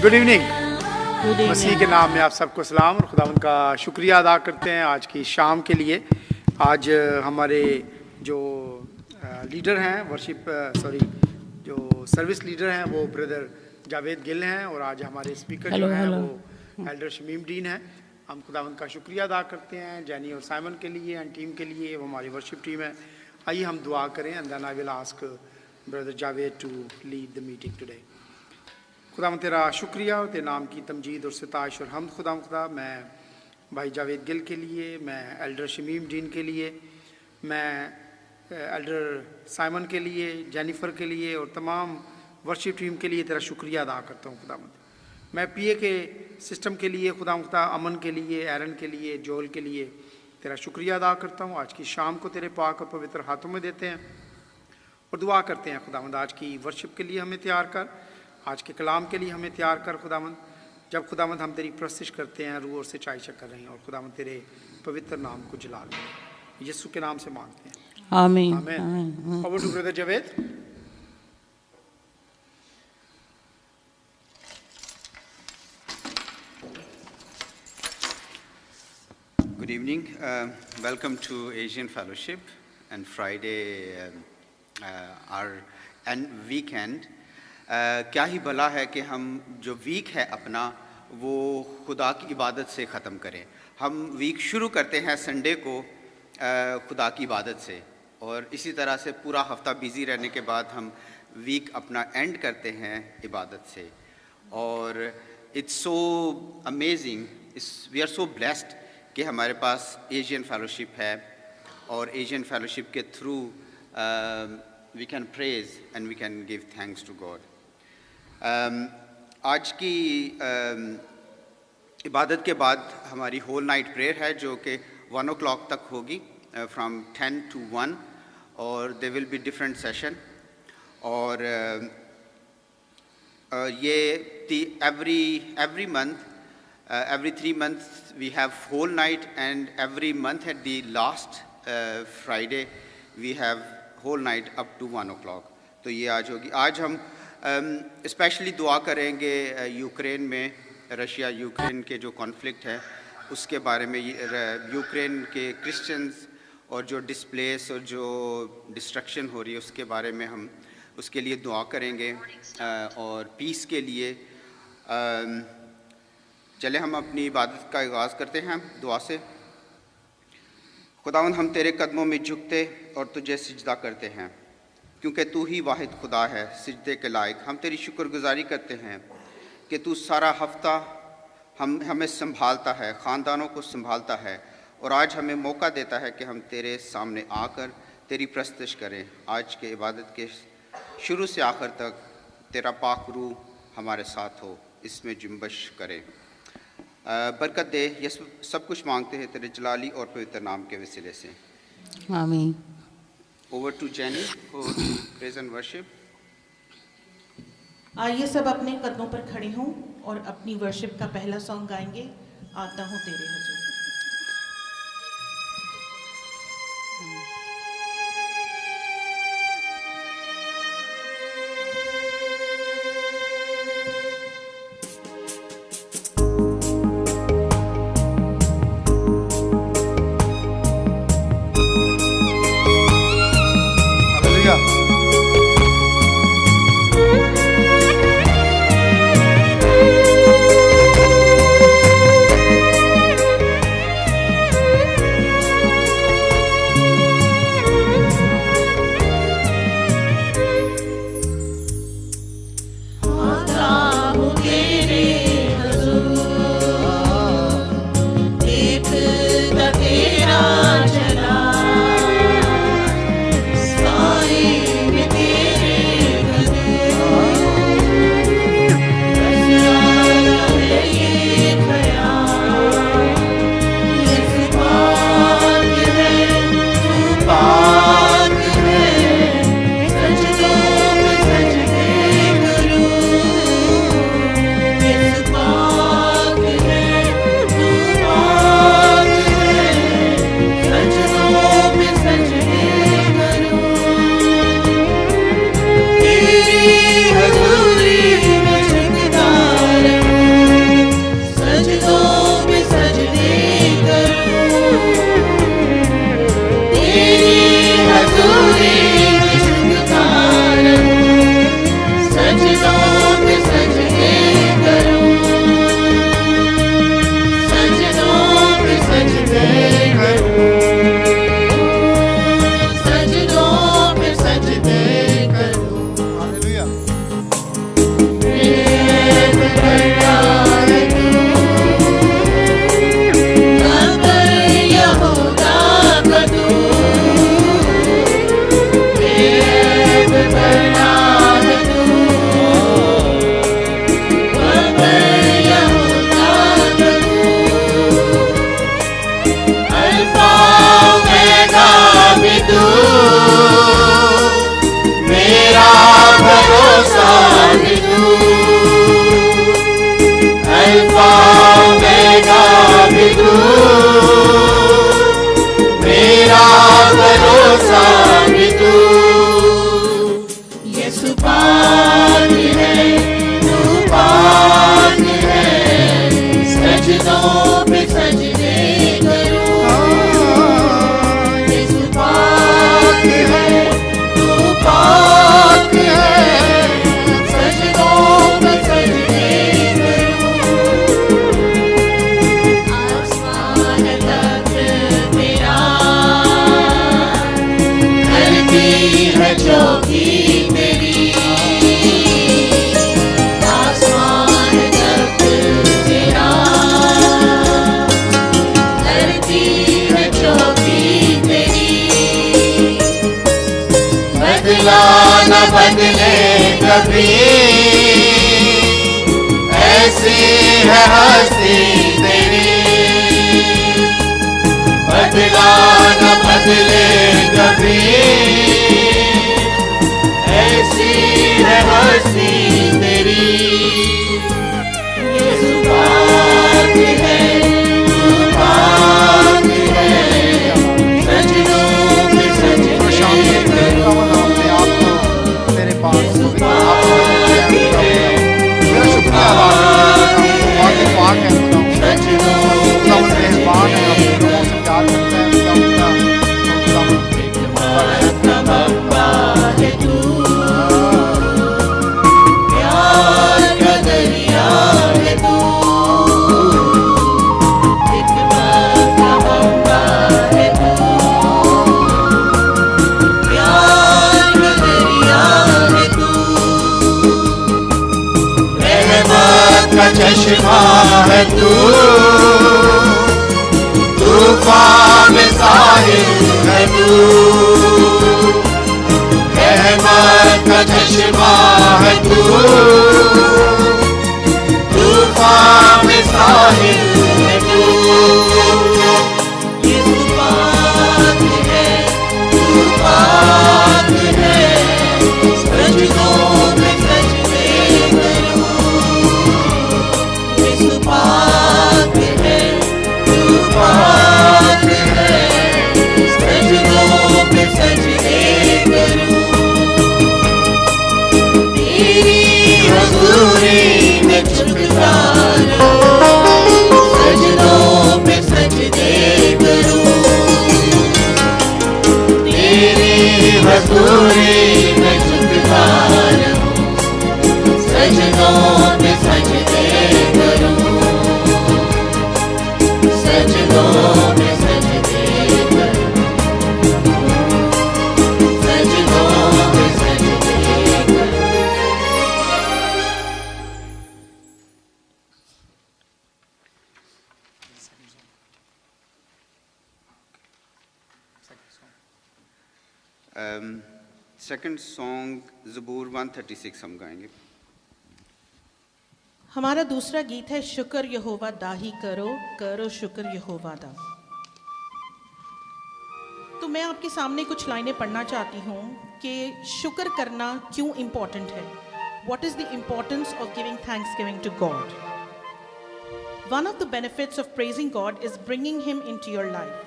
Good evening. Good मसीह के नाम में आप सबको सलाम और खुदावंद का शुक्रिया अदा करते हैं आज की शाम के लिए। आज हमारे जो लीडर हैं जो सर्विस लीडर हैं वो ब्रदर जावेद गिल हैं और आज हमारे स्पीकर जो हैं वो एल्डर शमीम डीन हैं। हम खुदावंद का शुक्रिया अदा करते हैं जैनी और साइमन के लिए एंड टीम के लिए। वो हमारी वर्शिप टीम है। आइए हम दुआ करें and then I will ask brother Javed to lead the meeting today. खुदावंद तेरा शुक्रिया और तेरे नाम की तमजीद और सिताइश और हमद खुदा। मैं भाई जावेद गिल के लिए, मैं एल्डर शमीम डीन के लिए, मैं एल्डर साइमन के लिए, जेनिफर के लिए और तमाम वर्शिप टीम के लिए तेरा शुक्रिया अदा करता हूँ खुदावंद। मैं पीए के सिस्टम के लिए खुदावंद, अमन के लिए, एरन के लिए, जोल के लिए तेरा शुक्रिया अदा करता हूँ। आज की शाम को तेरे पाक और पवित्र हाथों में देते हैं और दुआ करते हैं खुदावंद आज की वर्शिप के लिए हमें तैयार कर, आज के कलाम के लिए हमें तैयार कर खुदावंद। जब खुदावंद हम तेरी प्रस्तिश करते हैं रूह और सच्चाई से कर रहे हैं और खुदावंद तेरे पवित्र नाम को जलाल दें, यीशु के नाम से मांगते हैं, आमीन। आमीन। Over to brother Javed. Good evening. Welcome to Asian Fellowship and Friday and weekend. क्या ही भला है कि हम जो वीक है अपना वो खुदा की इबादत से ख़त्म करें। हम वीक शुरू करते हैं संडे को खुदा की इबादत से और इसी तरह से पूरा हफ्ता बिज़ी रहने के बाद हम वीक अपना एंड करते हैं इबादत से। और it's so amazing, we are so blessed कि हमारे पास एशियन फेलोशिप है और एशियन फेलोशिप के through we can praise and we can give thanks to God. आज की इबादत के बाद हमारी होल नाइट प्रेयर है जो कि 1 o'clock तक होगी, फ्रॉम 10 to 1, और they will be different session. और ये every month, every 3 months we have whole night, and every month at the last Friday we have whole night up to 1 o'clock। तो ये आज होगी। आज हम स्पेशली दुआ करेंगे यूक्रेन में, रशिया यूक्रेन के जो कॉन्फ्लिक्ट है उसके बारे में, यूक्रेन के क्रिश्चियंस और जो डिस्प्लेस और जो डिस्ट्रक्शन हो रही है उसके बारे में हम उसके लिए दुआ करेंगे और पीस के लिए। चले हम अपनी इबादत का आगाज़ करते हैं दुआ से। खुदावंद हम तेरे कदमों में झुकते और तुझे सिजदा करते हैं क्योंकि तू ही वाहिद खुदा है सिजदे के लायक। हम तेरी शुक्रगुजारी करते हैं कि तू सारा हफ्ता हमें संभालता है, ख़ानदानों को संभालता है, और आज हमें मौका देता है कि हम तेरे सामने आकर तेरी प्रस्तुति करें। आज के इबादत के शुरू से आखिर तक तेरा पाक रूह हमारे साथ हो, इसमें जुम्बश करे, बरकत दे। ये सब कुछ मांगते हैं तेरे जलाली और पवित्र नाम के वसीले से, आमीन। Over to Jenny for praise and worship. आइए सब अपने कदमों पर खड़े हों और अपनी वर्शिप का पहला सॉन्ग गाएंगे, आता हूँ तेरे हजूर। हालेलुया। करना है तू, मगर यहोवा का तू, अल्फा ओमेगा भी तू, मेरा भरोसा भी तू, अल्फा ओमेगा भी तू, मेरा भरोसा भी तू। यीशु पाक है, तू पाक है, सजदों पे सजदे करूं। यीशु पाक है, तू पाक है, सजदों पे सजदे करूं। आसमान तक तेरा, धरती है चौकी तेरी। आसमान तक तेरा, धरती है चौकी तेरी। बदला न बदले कभी, ऐसी है हस्ती तेरी। बदला न बदले कभी, ऐसी है हस्ती तेरी। यीशु पाक है, तू पाक है, सजदों पे सजदे करूं। मेरे पास यीशु पाक है, मेरा शुक्रिया अदा करता हूं। बहुत ही पाक है सजदों खुदा मेहरबान है, अपने लोगों से प्यार करता है। रब्बा है तू, प्यार का दरिया है तू, हिकमत का रब्बा है तू, प्यार का दरिया है तू, रहमत का चश्मा है तू, तूफान में साहिल है तू, रहमत का चश्मा है तू, तूफान में साहिल है तू। यीशु पाक है, तू पाक है, सजदों पे सजदे करूं। यीशु पाक है, तू पाक है, सजदों पे सजदे करूं। तेरी हज़ूरी में झुकता रहूं, सजदों पे सजदे करूं। तेरी हज़ूरी में झुकता रहूं, सजदों पे सजदे करूं। सजदों पे सजदे करूं, सजदों पे सजदे करूं। सेकंड सॉन्ग ज़बूर 136 हम गाएंगे। हमारा दूसरा गीत है शुक्र यहोवा दा ही करो, करो शुक्र यहोवा दा। तो मैं आपके सामने कुछ लाइनें पढ़ना चाहती हूँ कि शुक्र करना क्यों इम्पॉर्टेंट है। What is the importance of giving thanksgiving to God? One of the benefits of praising God is bringing Him into your life.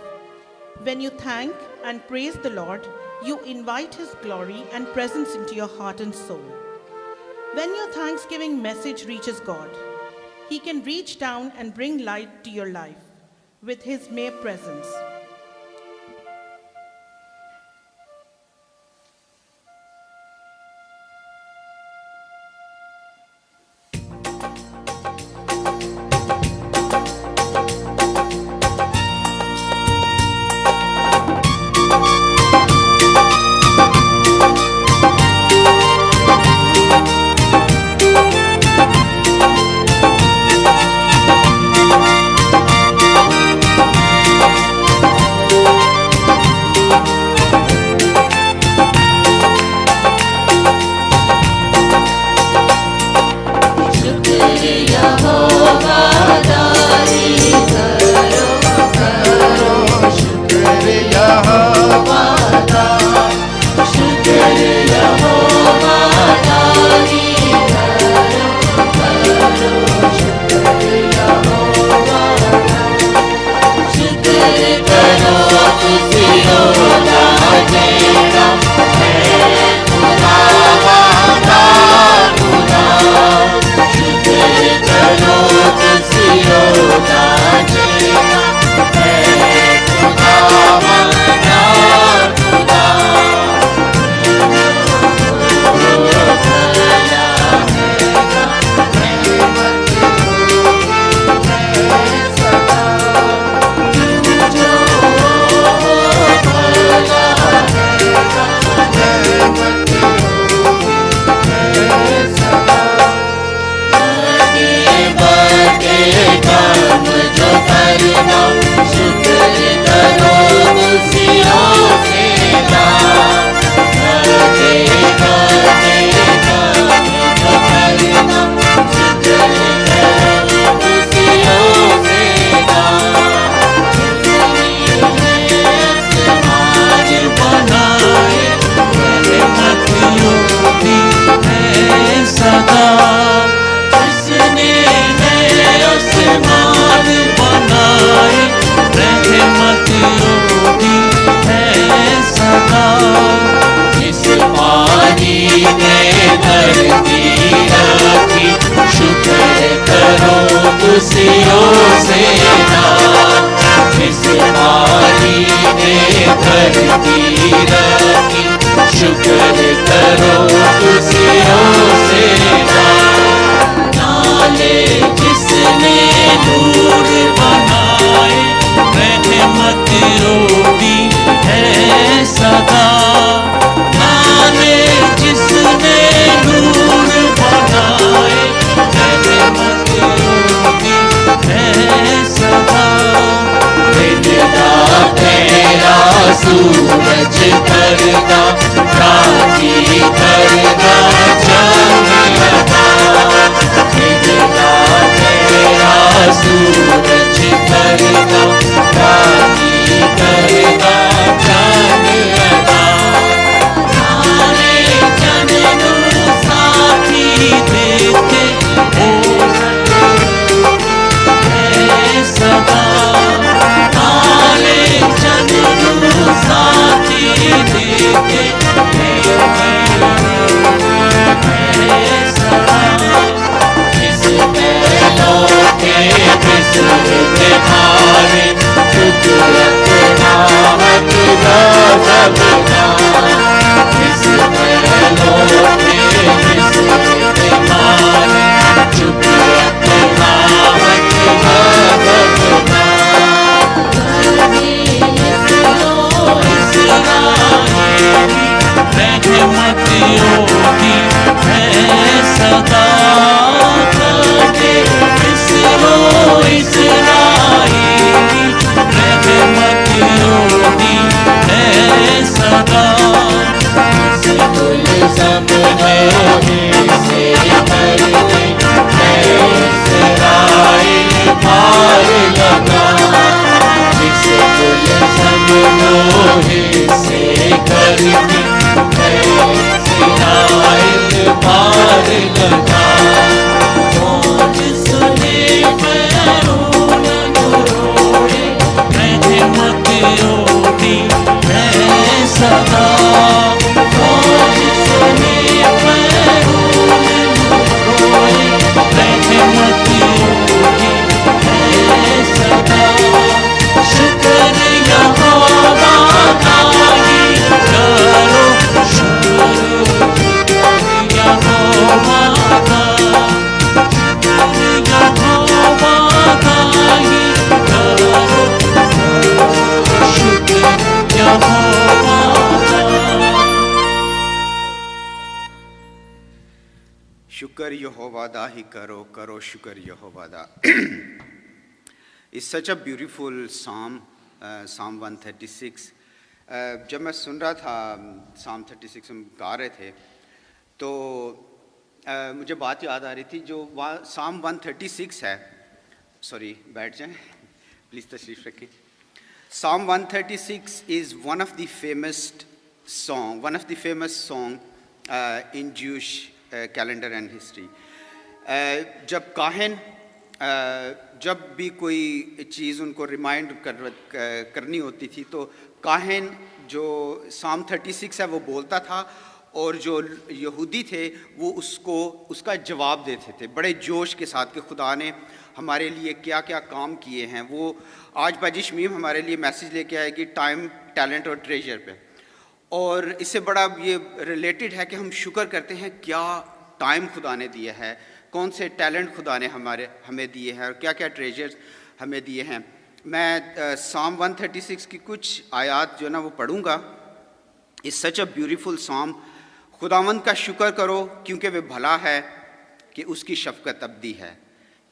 When you thank and praise the Lord, you invite His glory and presence into your heart and soul. When your thanksgiving message reaches God, He can reach down and bring light to your life with His mere presence. करती रही, शुक्र करो खुशियों से नाले जिसने नूर बनाए, रहमत रोटी है सदा। नाले जिसने नूर बनाए, रहमत रोटी है सदा। मिलता तेरा सूरज करता, राती करता चंद्रमा। मिलता तेरा सूरज करता, राती करता चंद्रमा। सारे जन्म साथी देते हो है सदा। सारे जन्म साथी देते है सदा। जिस पहलों के फिसलते मारे, शुक्र अपना हक गजबना। जिस पहलों के फिसलते मारे, शुक्र अपना हक गजबना। रहमत होती है सदा। इसरो इस्राएली, रहमत होती है सदा। गुलज़म से करते इस्राएल पार लगा। जिस गुलज़म से करते इस्राएल पार लगा। मौज सुने फ़िरौन रोए, रहमत होती है सदा। मौज सुने फ़िरौन रोए, रहमत होती है सदा। शुक्र यहोवा का ही करो, शुक्र यहोवा का, शुक्र यहोवा का ही करो, शुक्र यहोवा का। शुक्र यहोवा दा ही करो, करो शुक्र यहोवा दा। It's such a beautiful psalm, Psalm 136. जब मैं सुन रहा था Psalm 36 हम गा रहे थे, तो मुझे बात याद आ रही थी जो Psalm 136 है। सॉरी, बैठ जाएं प्लीज़, तशरीफ़ रखिए। Psalm 136 is one of the famous song in Jewish calendar and history. जब काहिन जब भी कोई चीज़ उनको रिमाइंड करनी होती थी, तो काहिन जो Psalm 36 है वो बोलता था, और जो यहूदी थे वो उसका जवाब देते थे बड़े जोश के साथ कि खुदा ने हमारे लिए क्या क्या काम किए हैं। वो आज बाजी शमीम हमारे लिए मैसेज लेके आएगी टाइम, टैलेंट और ट्रेजर पे, और इससे बड़ा ये रिलेटेड है कि हम शुक्र करते हैं क्या टाइम खुदा ने दिया है, कौन से टैलेंट खुदा ने हमें दिए हैं, और क्या क्या ट्रेजर्स हमें दिए हैं। मैं Psalm 136 की कुछ आयात जो ना वो पढ़ूँगा। It's such a beautiful Psalm। खुदावंद का शुक्र करो क्योंकि वे भला है कि उसकी शफ़क़त अबदी है।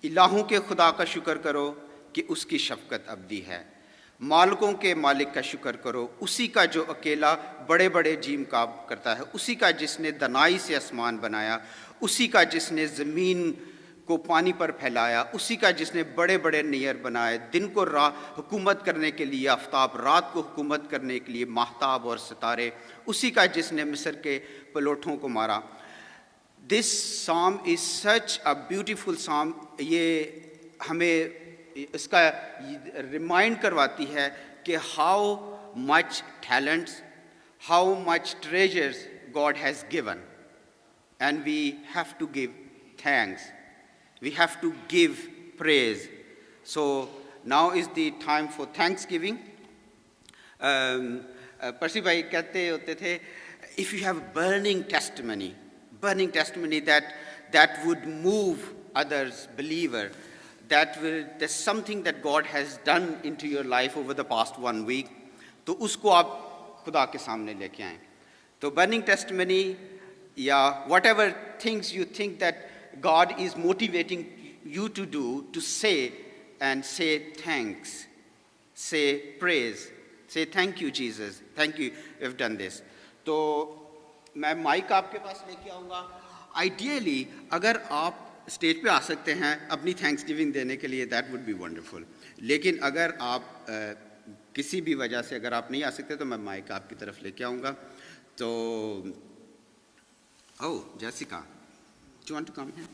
इलाहों के खुदा का शुक्र करो कि उसकी शफ़क़त अबदी है। मालिकों के मालिक का शुक्र करो, उसी का जो अकेला बड़े बड़े जीम काब करता है, उसी का जिसने दनाई से आसमान बनाया, उसी का जिसने ज़मीन को पानी पर फैलाया, उसी का जिसने बड़े बड़े नहर बनाए, दिन को हुकूमत करने के लिए आफ्ताब, रात को हुकूमत करने के लिए महताब और सितारे, उसी का जिसने मिस्र के पलोठों को मारा। This Psalm is such a beautiful Psalm। ये हमें इसका रिमाइंड करवाती है कि how much talents, how much treasures God has given, and we have to give thanks, we have to give praise. So now is the time for thanksgiving. परसी भाई कहते होते थे, if you have burning testimony that would move others, believer, there's something that God has done into your life over the past 1 week, तो उसको आप खुदा के सामने लेके आएं. तो burning testimony या whatever things you think that God is motivating you to do, to say and say thanks, say praise, say thank you Jesus, thank you you've done this. तो मैं माइक आपके पास लेके आऊँगा. आइडियली अगर आप stage पे आ सकते हैं अपनी थैंक्स गिविंग देने के लिए, दैट वुड बी वंडरफुल. लेकिन अगर आप किसी भी वजह से अगर आप नहीं आ सकते तो मैं माइक आपकी तरफ लेके आऊँगा. तो oh Jessica, do you want to come here?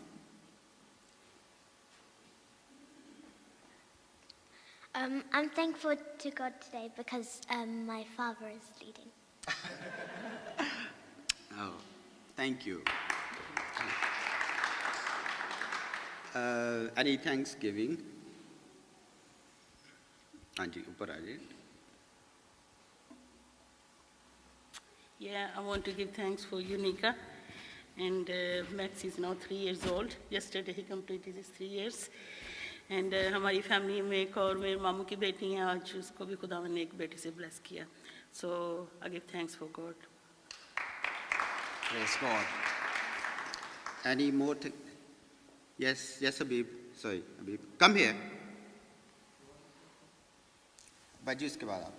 I'm thankful to God today because my father is leading. Oh, thank you. Any Thanksgiving? हाँ जी, ऊपर आ जाइए. Yeah, I want to give thanks for Unica. And Max is now 3 years old. Yesterday he completed his 3 years. And हमारी family में एक और मेरे मामू की बेटी हैं, आज उसको भी खुदावन ने एक बेटी से ब्लेस किया. So I give thanks for God. Praise God. Any more? Yes, Habib. Sorry, Habib. Come here. बाजी उसके बाद आप.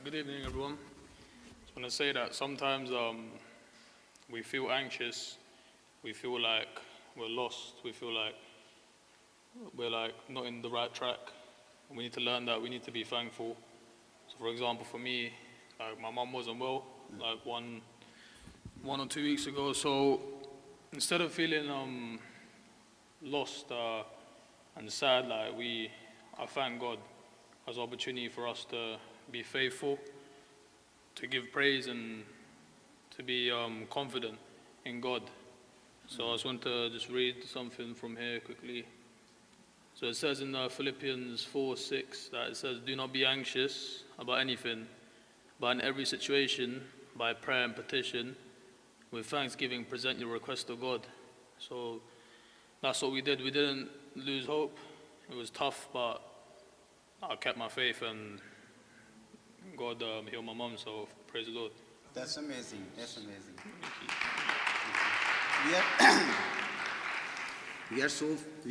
Good evening, everyone. Just want to say that sometimes we feel anxious, we feel like we're lost, we feel like we're not in the right track. We need to learn that we need to be thankful. So, for example, for me, my mum wasn't well, like one or 2 weeks ago. So instead of feeling lost and sad, I thank God as an opportunity for us to be faithful, to give praise and to be confident in God. So I just want to read something from here quickly. So it says in Philippians 4:6 that it says, "Do not be anxious about anything, but in every situation, by prayer and petition, with thanksgiving, present your request to God." So that's what we did. We didn't lose hope. It was tough, but I kept my faith and God healed my mom, so praise the Lord. That's amazing. That's amazing. We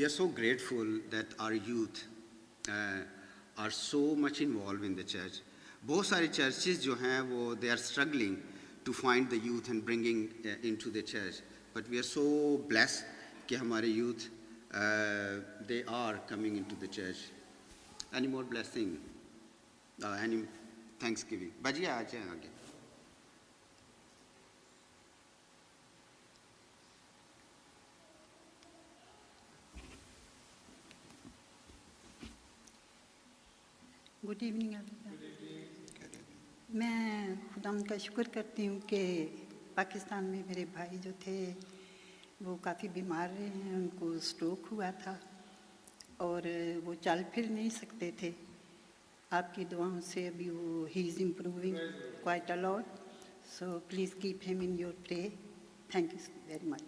are so grateful that our youth are so much involved in the church. बहुत सारे churches जो हैं वो they are struggling to find the youth and bringing into the church. But we are so blessed कि हमारे youth they are coming into the church. Any more blessing? Any Thanksgiving? बाजी आ जाए आगे. Good evening everyone. मैं खुदा का शुक्र करती हूँ कि पाकिस्तान में मेरे भाई जो थे वो काफ़ी बीमार रहे हैं. उनको स्ट्रोक हुआ था और वो चल फिर नहीं सकते थे. आपकी दुआओं से अभी वो ही is improving quite a lot. So please keep him in your pray. Thank you very much.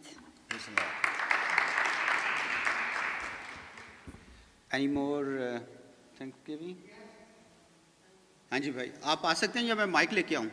Any more Thanksgiving? हाँ जी भाई, आप आ सकते हैं या मैं माइक लेके आऊँ?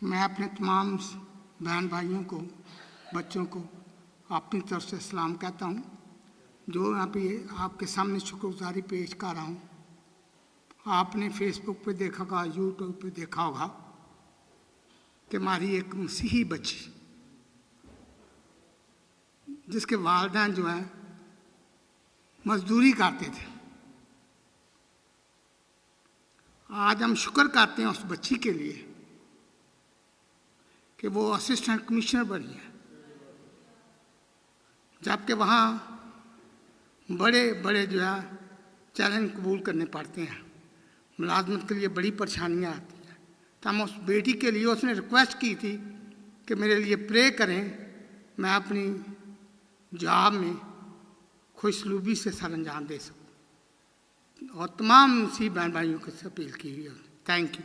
मैं अपने तमाम बहन भाइयों को, बच्चों को अपनी तरफ से सलाम कहता हूँ. जो यहाँ पे आपके सामने शुक्रगुजारी पेश कर रहा हूँ। आपने फेसबुक पे देखा होगा, यूट्यूब पे देखा होगा कि हमारी एक मसीही बच्ची जिसके वालिदैन जो हैं मजदूरी करते थे, आज हम शुक्र करते हैं उस बच्ची के लिए कि वो असिस्टेंट कमिश्नर बनी है, जबकि वहाँ बड़े बड़े जो है चैलेंज कबूल करने पड़ते हैं, मुलाजमत के लिए बड़ी परेशानियाँ आती हैं। तो हम उस बेटी के लिए उसने रिक्वेस्ट की थी कि मेरे लिए प्रे करें, मैं अपनी जॉब में खुशसलूबी से सर अंजाम दे सकूँ। और तमाम सी बहन भाइयों को से अपील की हुई है। Thank you.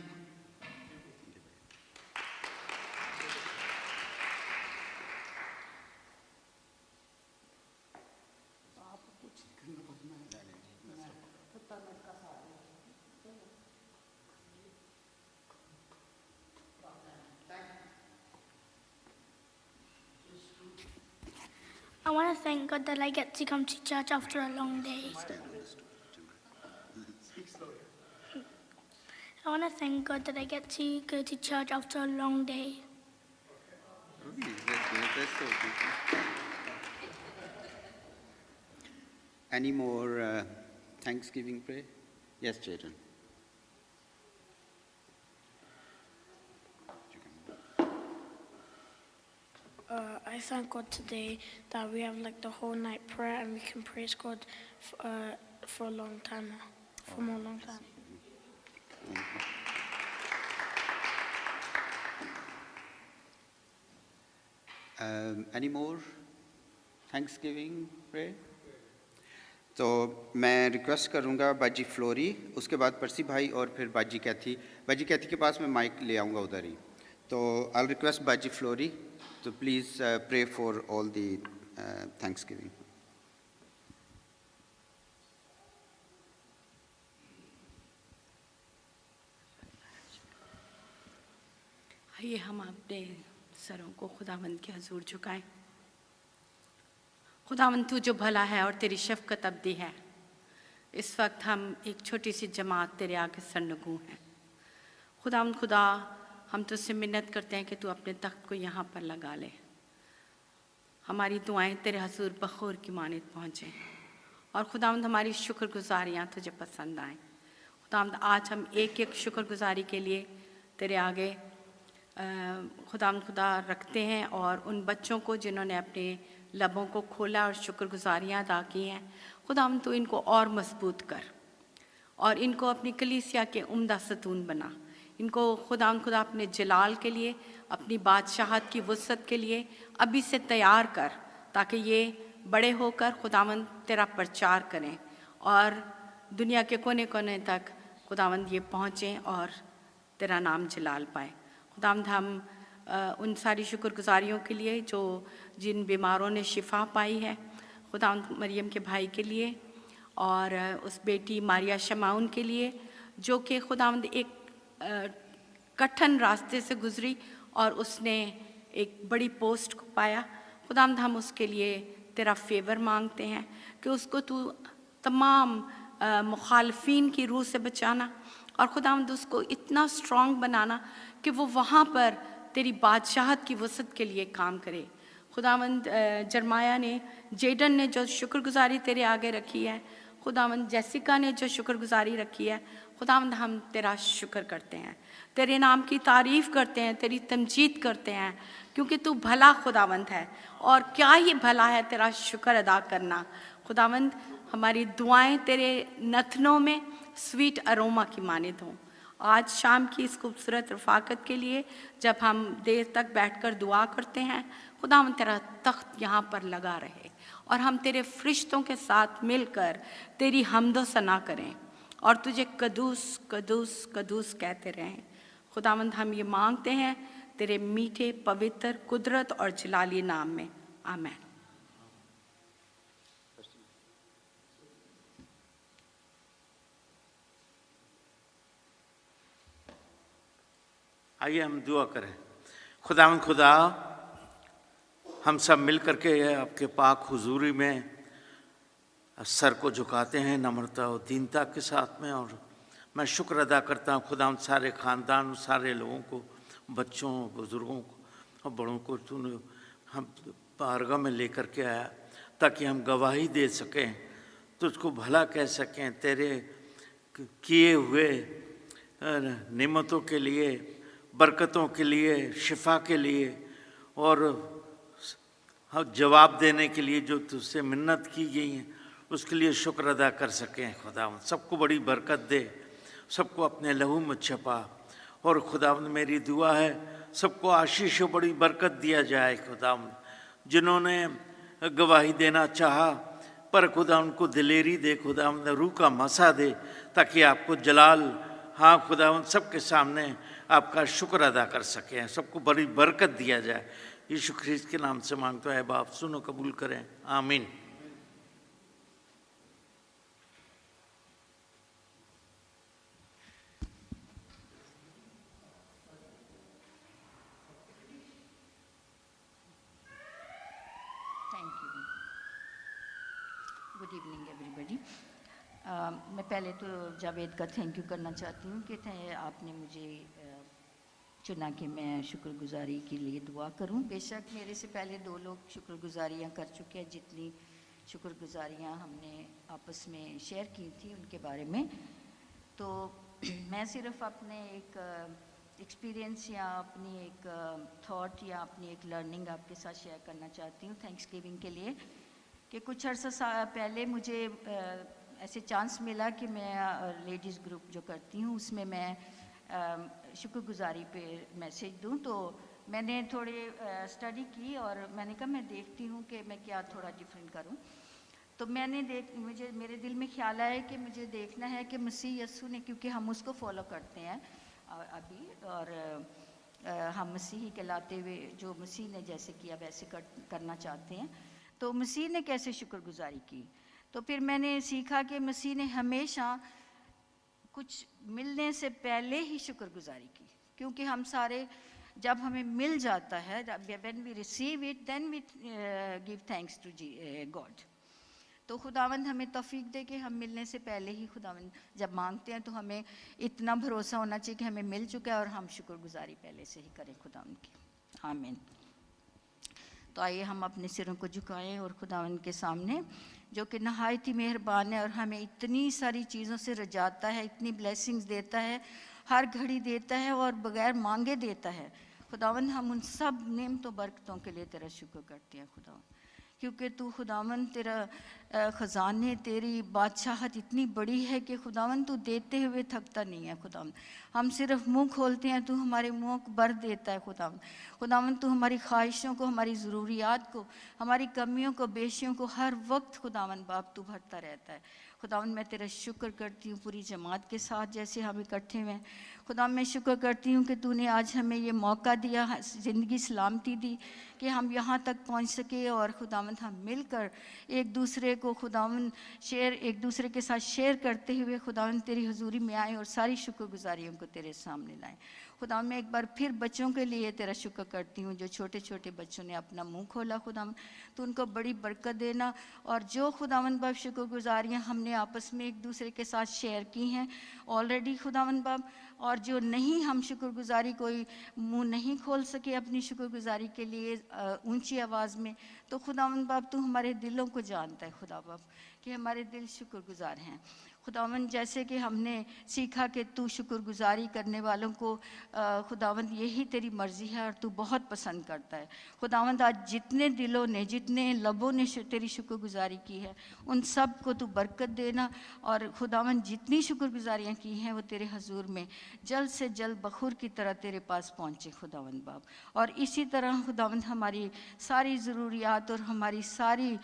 I want to thank God that I get to come to church after a long day. I want to thank God that I get to go to church after a long day. Any more Thanksgiving prayer? Yes, Jaden. I thank God today that we have like the whole night prayer and we can praise God for a long time now, for more long time. Any more Thanksgiving prayer? तो मैं request करूंगा बाजी flori, उसके बाद परसी भाई और फिर बाजी कैथी के पास मैं माइक ले आऊंगा उधर ही। तो आई रिक्वेस्ट बाजी flori to please pray for all the Thanksgiving. आइए हम अपने सरों को खुदावंद के हजूर झुकाएं। खुदावंद तू जो भला है और तेरी शफकत अब्दी है, इस वक्त हम एक छोटी सी जमात तेरे आगे सरनगू हैं। खुदावंद खुदा, हम तुझसे मिन्नत करते हैं कि तू अपने तख्त को यहाँ पर लगा ले, हमारी दुआएं तेरे हजूर बखूर की मानित पहुँचें और खुदावंद हमारी शुक्रगुजारियाँ तुझे पसंद आएँ। खुदावंद आज हम एक एक शुक्रगुजारी के लिए तेरे आगे खुदावंद खुदा रखते हैं और उन बच्चों को जिन्होंने अपने लबों को खोला और शुक्रगुजारियाँ अदा की हैं, खुदावंद तू इनको और मजबूत कर और इनको अपनी कलीसिया के उम्दा सतून बना। इनको खुदावंद खुदा अपने जलाल के लिए, अपनी बादशाहत की वुसअत के लिए अभी से तैयार कर, ताकि ये बड़े होकर खुदावंद तेरा प्रचार करें और दुनिया के कोने कोने तक खुदावंद ये पहुँचें और तेरा नाम जलाल पाए। खुदावंद हम उन सारी शुक्रगुजारियों के लिए जो जिन बीमारों ने शिफा पाई है, खुदावंद मरियम के भाई के लिए और उस बेटी मारिया शमाउन के लिए जो कि खुदावंद एक कठिन रास्ते से गुजरी और उसने एक बड़ी पोस्ट को पाया। खुदावंद हम उसके लिए तेरा फेवर मांगते हैं कि उसको तू तमाम मुखालफीन की रूह से बचाना और खुदावंद उसको इतना स्ट्रॉन्ग बनाना कि वो वहाँ पर तेरी बादशाहत की वसअत के लिए काम करे। खुदावंद जरमाया ने, जेडन ने जो शुक्रगुजारी तेरे आगे रखी है, खुदावंद जेसिका ने जो शुक्रगुजारी रखी है, खुदावंद हम तेरा शुक्र करते हैं, तेरे नाम की तारीफ़ करते हैं, तेरी तमजीद करते हैं, क्योंकि तू भला खुदावंद है और क्या ही भला है तेरा शुक्र अदा करना। खुदावंद हमारी दुआएं तेरे नथनों में स्वीट अरोमा की मानिद हों। आज शाम की इस खूबसूरत रफ़ाकत के लिए जब हम देर तक बैठकर दुआ करते हैं, खुदावंद तेरा तख्त यहाँ पर लगा रहे और हम तेरे फरिश्तों के साथ मिलकर तेरी हम्दो सना करें और तुझे कदूस कदूस कदूस कहते रहें। खुदावंद हम ये मांगते हैं तेरे मीठे पवित्र कुदरत और जलाली नाम में, आमीन। आइए हम दुआ करें। खुदावंद खुदा, हम सब मिल करके आपके पाक हुजूरी में सर को झुकाते हैं नम्रता और दीनता के साथ में। और मैं शुक्र अदा करता हूँ खुदा सारे ख़ानदान, सारे लोगों को, बच्चों, बुज़ुर्गों को और बड़ों को तूने हम बारगाह में लेकर के आया ताकि हम गवाही दे सकें, तुझको भला कह सकें, तेरे किए हुए नेमतों के लिए, बरकतों के लिए, शिफा के लिए और जवाब देने के लिए जो तुझसे मिन्नत की गई है उसके लिए शुक्र अदा कर सकें। खुदावंद सबको बड़ी बरकत दे, सबको अपने लहू में छपा। और खुदावंद मेरी दुआ है सबको आशीष और बड़ी बरकत दिया जाए। खुदावंद जिन्होंने गवाही देना चाहा पर खुदा उनको दिलेरी दे, खुदावंद रूह का मसा दे ताकि आपको जलाल, हाँ खुदावंद सबके सामने आपका शुक्र अदा कर सकें, सबको बड़ी बरकत दिया जाए। यीशु ख्रीस्त के नाम से मांगता है बाप, सुनो कबूल करें, आमीन। Thank you. Good evening everybody. मैं पहले तो जावेद का थैंक यू करना चाहती हूँ कि आपने मुझे चुना कि मैं शुक्रगुजारी के लिए दुआ करूं। बेशक मेरे से पहले 2 लोग शुक्रगुजारियां कर चुके हैं, जितनी शुक्रगुजारियां हमने आपस में शेयर की थी उनके बारे में। तो मैं सिर्फ अपने एक एक्सपीरियंस या अपनी एक थॉट या अपनी एक लर्निंग आपके साथ शेयर करना चाहती हूँ थैंक्स गिविंग के लिए। कि कुछ अर्सा पहले मुझे ऐसे चांस मिला कि मैं लेडीज़ ग्रुप जो करती हूँ उसमें मैं शुक्रगुजारी पे मैसेज दूं। तो मैंने थोड़ी स्टडी की और मैंने कहा मैं देखती हूँ कि मैं क्या थोड़ा डिफरेंट करूँ। तो मुझे मेरे दिल में ख्याल आया कि मुझे देखना है कि मसीह यस्सु ने, क्योंकि हम उसको फॉलो करते हैं अभी, और हम मसीही कहलाते हुए जो मसीह ने जैसे किया वैसे करना चाहते हैं। तो मसीह ने कैसे शुक्रगुजारी की, तो फिर मैंने सीखा कि मसीह ने हमेशा कुछ मिलने से पहले ही शुक्रगुजारी की, क्योंकि हम सारे जब हमें मिल जाता है, when we receive it then we give thanks to God. तो खुदावंद हमें तौफीक दे कि हम मिलने से पहले ही खुदावंद जब मांगते हैं तो हमें इतना भरोसा होना चाहिए कि हमें मिल चुका है और हम शुक्रगुजारी पहले से ही करें खुदावंद की। आमीन। तो आइए हम अपने सिरों को झुकाएं और खुदावंद के सामने, जो कि नहायत ही मेहरबान है और हमें इतनी सारी चीज़ों से रजाता है, इतनी ब्लेसिंग्स देता है, हर घड़ी देता है और बगैर मांगे देता है। खुदावंद हम उन सब नेमतों बरकतों के लिए तेरा शुक्र करते हैं खुदावंद, क्योंकि तू खुदावंद तेरा ख़जाने, तेरी बादशाहत इतनी बड़ी है कि खुदावंद तू देते हुए थकता नहीं है। खुदावंद हम सिर्फ मुंह खोलते हैं, तू हमारे मुंह को भर देता है। खुदावंद तू हमारी ख्वाहिशों को, हमारी ज़रूरियात को, हमारी कमियों को, बेशियों को हर वक्त खुदावंद बाप तू भरता रहता है। खुदावंद मैं तेरा शुक्र करती हूँ पूरी जमात के साथ जैसे हम इकट्ठे हुए हैं। खुदा मैं शुक्र करती हूँ कि तूने आज हमें ये मौका दिया, ज़िंदगी सलामती दी कि हम यहाँ तक पहुँच सके और खुदावंद हम मिलकर एक दूसरे को खुदावंद एक दूसरे के साथ शेयर करते हुए खुदावंद तेरी हुजूरी में आए और सारी शुक्रगुजारियों को तेरे सामने लाएं। खुदावंद मैं एक बार फिर बच्चों के लिए तेरा शुक्र करती हूँ, जो छोटे छोटे बच्चों ने अपना मुंह खोला। खुदावंद तो उनको बड़ी बरकत देना, और जो खुदावंद बाप शुक्रगुजारियाँ हमने आपस में एक दूसरे के साथ शेयर की हैं ऑलरेडी खुदावंद बाप, और जो नहीं हम शुक्रगुजारी कोई मुंह नहीं खोल सके अपनी शुक्रगुजारी के लिए ऊंची आवाज़ में, तो खुदावंद बाप तू हमारे दिलों को जानता है खुदा बाप कि हमारे दिल शुक्रगुजार हैं। खुदावंद जैसे कि हमने सीखा कि तू शुक्रगुजारी करने वालों को खुदावंद यही तेरी मर्ज़ी है और तू बहुत पसंद करता है। खुदावंद आज जितने दिलों ने, जितने लबों ने तेरी शुक्रगुजारी की है उन सब को तू बरकत देना, और खुदावंद जितनी शुक्रगुजारियाँ की हैं वो तेरे हजूर में जल्द से जल्द बखूर की तरह तेरे पास पहुँचे खुदावंद बाप। और इसी तरह खुदावंद हमारी सारी ज़रूरियात और हमारी सारी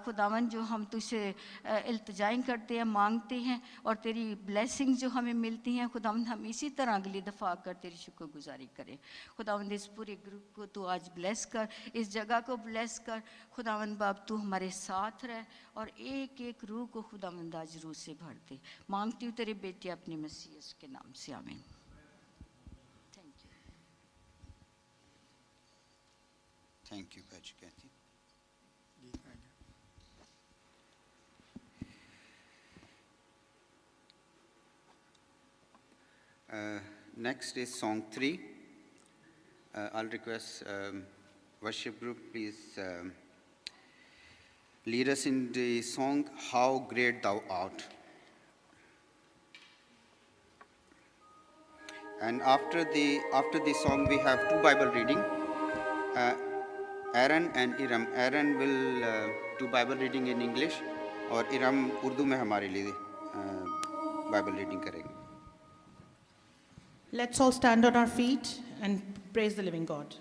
खुदावंद जो हम तुझसे इल्तिजाएं करते हैं, मांगते हैं, और तेरी ब्लेसिंग जो हमें मिलती हैं खुदावंद हम इसी तरह अगली दफ़ा आकर तेरी शुक्रगुजारी करें। खुदावंद इस पूरे ग्रुप को तू आज ब्लेस कर, इस जगह को ब्लेस कर खुदावंद बाप तू हमारे साथ रह और एक एक रूह को खुदावंद आज रूह से भर दे। मांगती हूँ तेरे बेटे अपने मसीह के नाम से, आमीन। Thank you Cathy. Next is song 3. I'll request worship group, please lead us in the song, How Great Thou Art. And after the song, we have 2 Bible reading. Aaron and Iram. Aaron will do Bible reading in English, और इरम उर्दू में हमारे लिए Bible reading करेंगे. Let's all stand on our feet and praise the living God.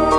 How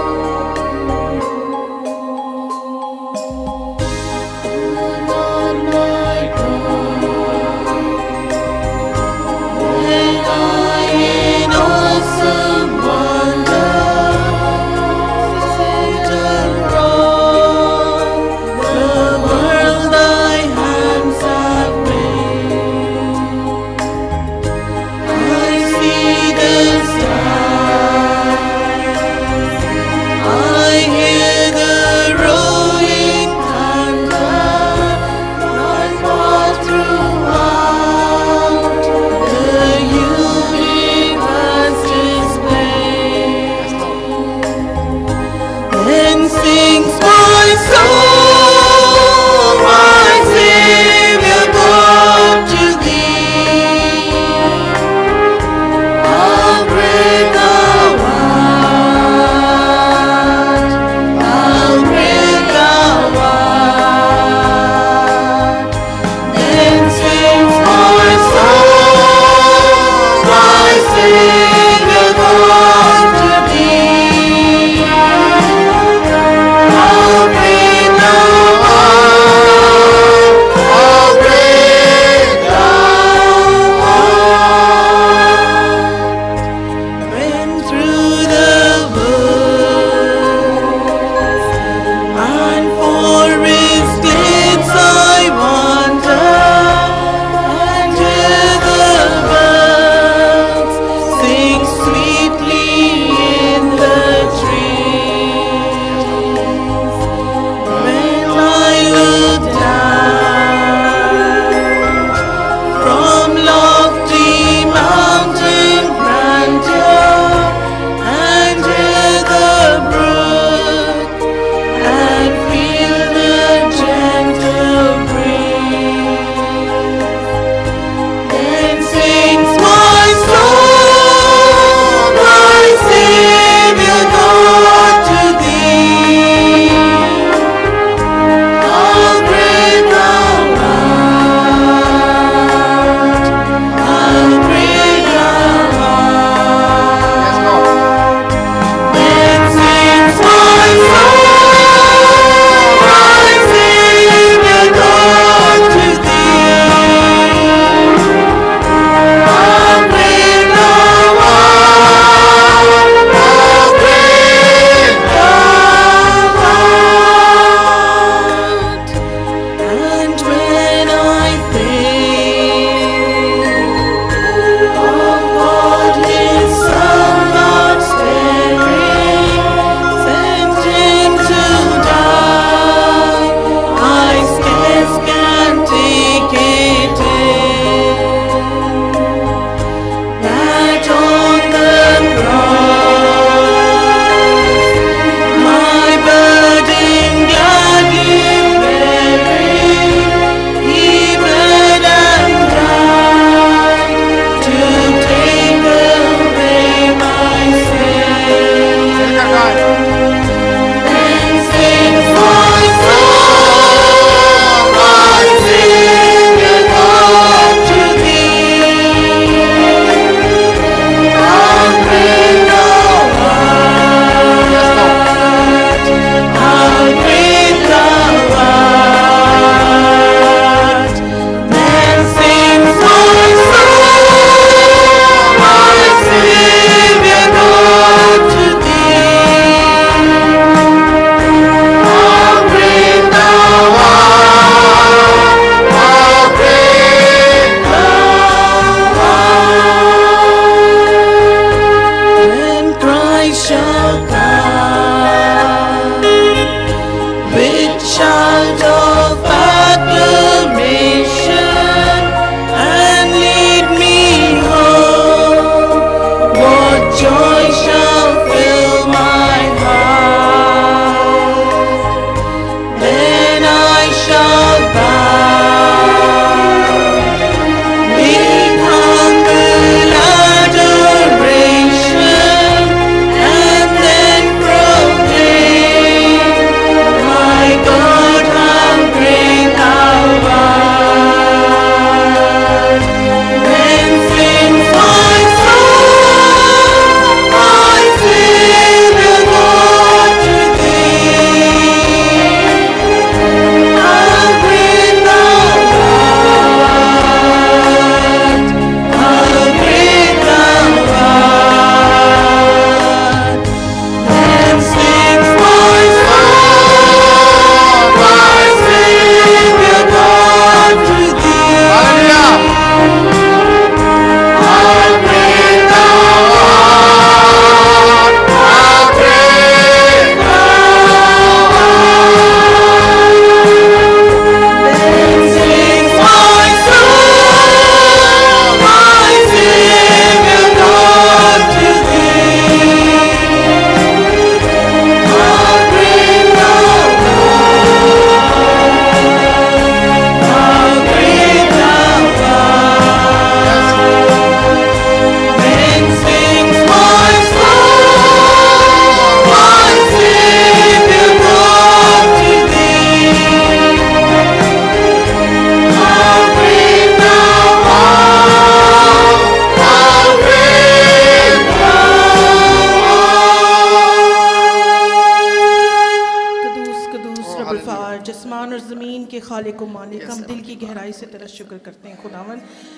खालिक व मालिक, हम दिल की गहराई से तेरा शुक्र करते हैं खुदावन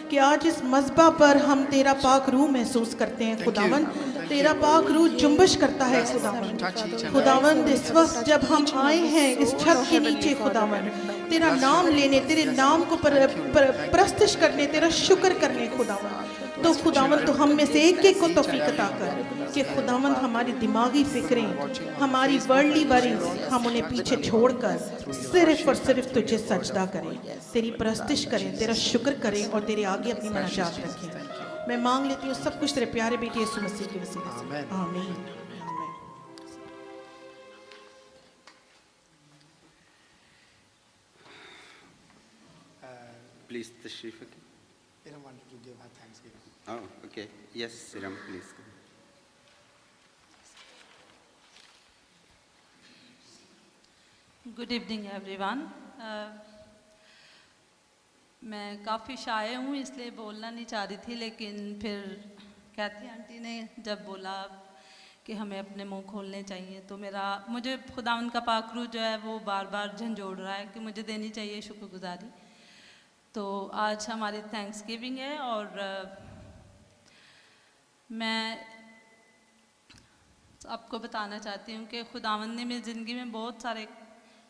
कि आज इस मज़बा पर हम तेरा पाक रूह महसूस करते हैं खुदावन, तेरा पाक रूह जुम्बश करता है खुदावन। खुदावन इस वक्त जब हम आए हैं इस छत के नीचे खुदावन, तेरा नाम लेने, तेरे नाम को प्रस्तुत करने, तेरा शुक्र करने खुदावन, तो खुदावन तो हम में से एक एक को तौफीक अता कर कि खुदावन हमारी दिमागी फिक्रें, हमारी वर्ल्डली वरीज, हम उन्हें पीछे छोड़कर सिर्फ और सिर्फ तुझे सजदा करें, तेरी परस्तिश करें, तेरा शुक्र करें और तेरे आगे अपनी मनाजात रखें। मैं मांग लेती हूँ सब कुछ तेरे प्यारे बेटे यीशु मसीह के वसीले से, आमीन। Please, Tashrifa. Iram wanted to give her thanksgiving. Oh, okay. Yes, Iram, please. Good evening everyone. मैं काफ़ी शाय हूँ इसलिए बोलना नहीं चाह रही थी, लेकिन फिर कैथी आंटी ने जब बोला कि हमें अपने मुंह खोलने चाहिए तो मुझे खुदावंद का पाक रूह जो है वो बार बार झंझोड़ रहा है कि मुझे देनी चाहिए शुक्रगुजारी। तो आज हमारी थैंक्स गिविंग है और मैं आपको बताना चाहती हूँ कि खुदावंद ने मेरी ज़िंदगी में बहुत सारे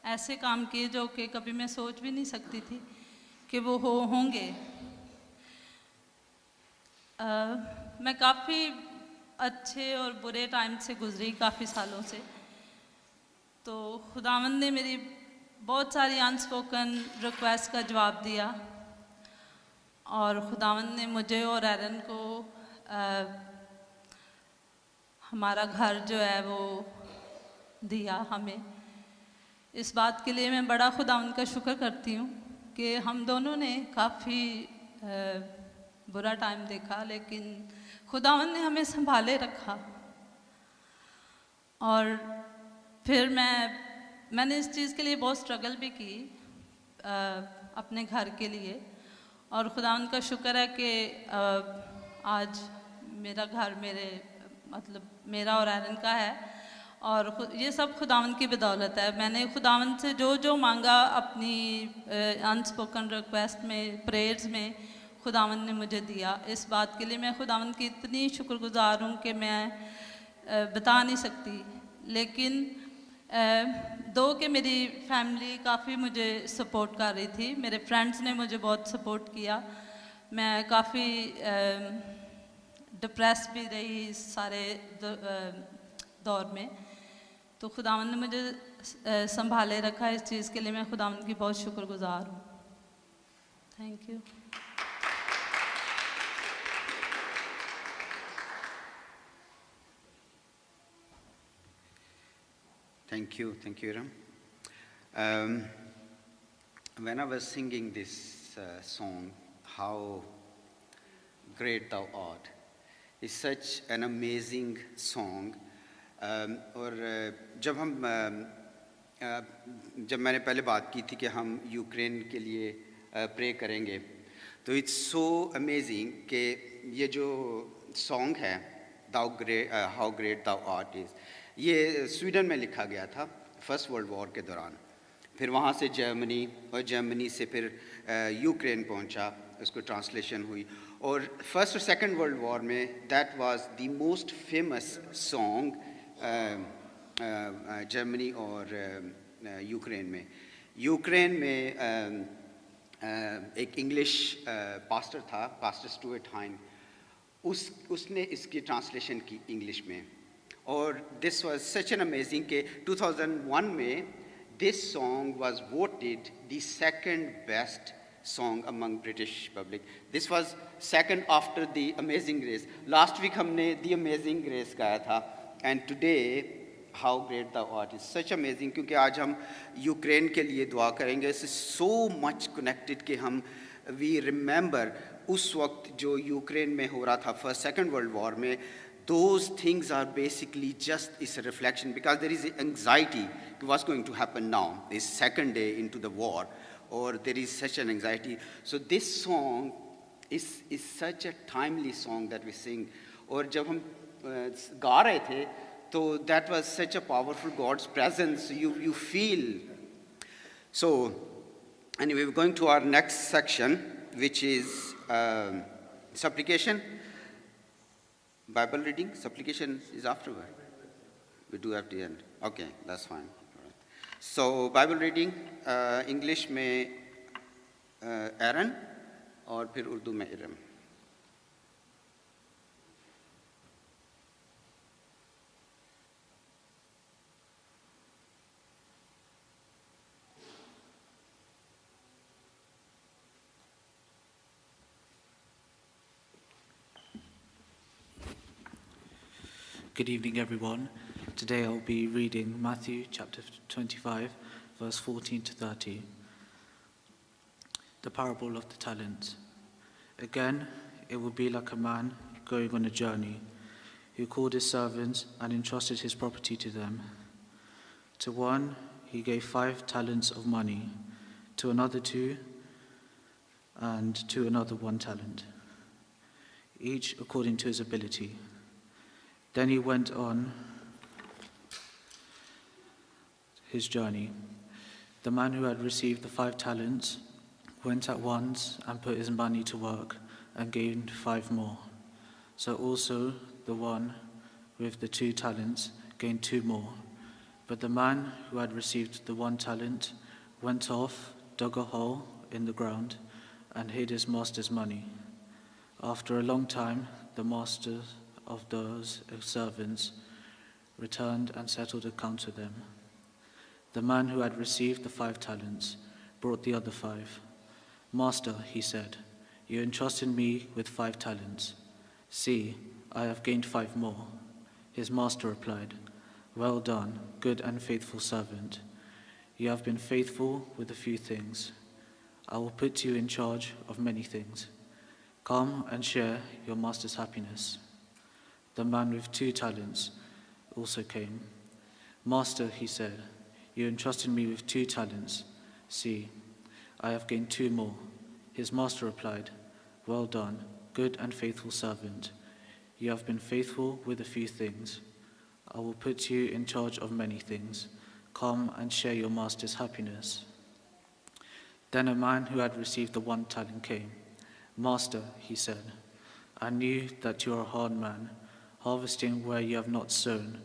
ऐसे काम किए जो कि कभी मैं सोच भी नहीं सकती थी कि वो होंगे। मैं काफ़ी अच्छे और बुरे टाइम से गुजरी, काफ़ी सालों से। तो खुदावंद ने मेरी बहुत सारी अनस्पोकन रिक्वेस्ट का जवाब दिया और खुदावंद ने मुझे और एरन को हमारा घर जो है वो दिया हमें। इस बात के लिए मैं बड़ा खुदावंद का शुक्र करती हूँ कि हम दोनों ने काफ़ी बुरा टाइम देखा, लेकिन खुदावंद ने हमें संभाले रखा। और फिर मैंने इस चीज़ के लिए बहुत स्ट्रगल भी की अपने घर के लिए, और खुदावंद का शुक्र है कि आज मेरा घर मेरा और एरन का है, और ये सब खुदावंद की बदौलत है। मैंने खुदावंद से जो मांगा अपनी अनस्पोकन रिक्वेस्ट में, प्रेयर्स में, खुदावंद ने मुझे दिया। इस बात के लिए मैं खुदावंद की इतनी शुक्रगुजार हूँ कि मैं बता नहीं सकती। लेकिन कि मेरी फैमिली काफ़ी मुझे सपोर्ट कर रही थी, मेरे फ्रेंड्स ने मुझे बहुत सपोर्ट किया। मैं काफ़ी डिप्रेस भी रही इस सारे दौर में, तो खुदावंद ने मुझे संभाले रखा। इस चीज़ के लिए मैं खुदावंद की बहुत शुक्रगुजार हूँ। Thank you. Thank you, Iram. When I was singing this song, How Great Thou Art, is such an amazing song. और जब मैंने पहले बात की थी कि हम यूक्रेन के लिए प्रे करेंगे, तो इट्स सो अमेजिंग कि ये जो सॉन्ग है how great thou art is, ये स्वीडन में लिखा गया था फर्स्ट वर्ल्ड वॉर के दौरान। फिर वहाँ से जर्मनी, और जर्मनी से फिर यूक्रेन पहुँचा, उसको ट्रांसलेशन हुई, और फर्स्ट और सेकंड वर्ल्ड वॉर में that was the most famous song Germany और यूक्रेन में। एक इंग्लिश पास्टर था, पास्टर स्टुअर्ट हाइन, उसने इसकी ट्रांसलेशन की इंग्लिश में, और this was such an amazing के 2001 में this song was voted the second best song among British public. This was second after The Amazing Grace. Last week हमने The Amazing Grace गाया था, and today How Great Thou Art is such amazing, क्योंकि आज हम Ukraine के लिए दुआ करेंगे। This is so much connected कि हम we remember उस वक्त जो यूक्रेन में हो रहा था फर्स्ट सेकंड वर्ल्ड वॉर में, those things are basically just is a reflection, because there is anxiety what's going to happen now, this second day into the war, or there is such an anxiety. So this song is such a timely song that we sing. और जब हम गा रहे थे तो that was such a powerful God's presence, you feel. So Anyway, we're going to our next section, which is supplication. Bible reading, supplication is afterward. We do at the end. Okay, that's fine. All right. So Bible reading, English में Aaron और फिर उर्दू में Iram. Good evening, everyone. Today I'll be reading Matthew chapter 25, verse 14 to 30. The parable of the talents. Again, it will be like a man going on a journey who called his servants and entrusted his property to them. To one, he gave 5 talents of money, to another 2, and to another 1 talent, each according to his ability. Then he went on his journey. The man who had received the 5 talents went at once and put his money to work and gained 5 more. So also the one with the 2 talents gained 2 more. But the man who had received the 1 talent went off, dug a hole in the ground, and hid his master's money. After a long time, the master of those servants returned and settled accounts with them. The man who had received the 5 talents brought the other 5. Master, he said, you entrusted me with 5 talents. See, I have gained 5 more. His master replied, well done, good and faithful servant. You have been faithful with a few things. I will put you in charge of many things. Come and share your master's happiness. The man with 2 talents also came. Master, he said, you entrusted me with 2 talents. See, I have gained 2 more. His master replied, well done, good and faithful servant. You have been faithful with a few things. I will put you in charge of many things. Come and share your master's happiness. Then a man who had received the 1 talent came. Master, he said, I knew that you are a hard man, harvesting where you have not sown,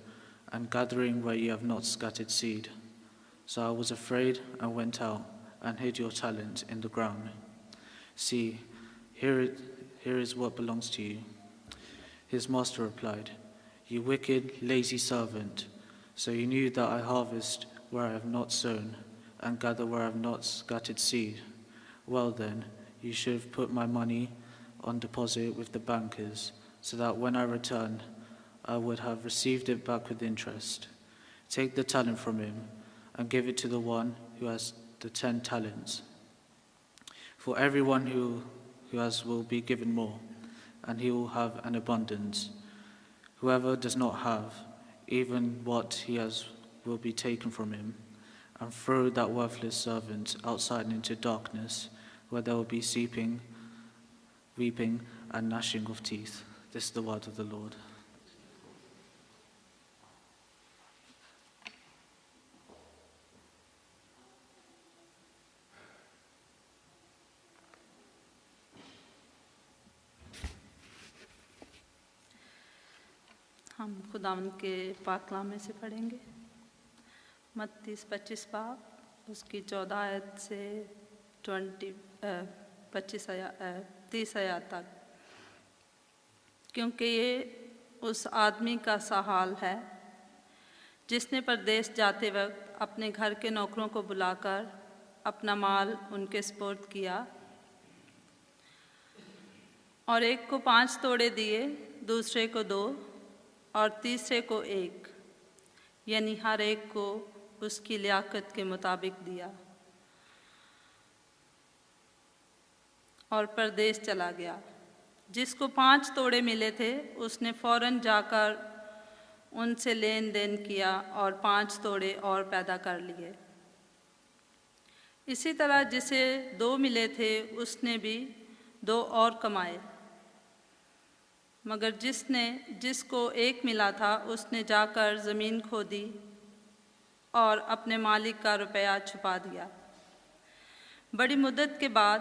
and gathering where you have not scattered seed. So I was afraid and went out and hid your talent in the ground. See, here is what belongs to you. His master replied, you wicked, lazy servant. So you knew that I harvest where I have not sown, and gather where I have not scattered seed. Well then, you should have put my money on deposit with the bankers, so that when I returned, I would have received it back with interest. Take the talent from him and give it to the one who has the 10 talents. For everyone who has will be given more, and he will have an abundance. Whoever does not have, even what he has will be taken from him. And throw that worthless servant outside into darkness, where there will be weeping and gnashing of teeth. This is the word of the Lord. हम खुदावंद के पाक कलाम से पढ़ेंगे। मत्ती 25 बाब उसकी 14 आयत से 30 आयत तक। क्योंकि ये उस आदमी का सा हाल है जिसने परदेश जाते वक्त अपने घर के नौकरों को बुलाकर अपना माल उनके सुपुर्द किया और एक को 5 तोड़े दिए, दूसरे को 2 और तीसरे को 1, यानी हर एक को उसकी लियाकत के मुताबिक दिया और परदेश चला गया। जिसको 5 तोड़े मिले थे उसने फौरन जाकर उनसे लेन देन किया और 5 तोड़े और पैदा कर लिए। इसी तरह जिसे 2 मिले थे उसने भी 2 और कमाए। मगर जिसको 1 मिला था उसने जाकर ज़मीन खोदी और अपने मालिक का रुपया छुपा दिया। बड़ी मुद्दत के बाद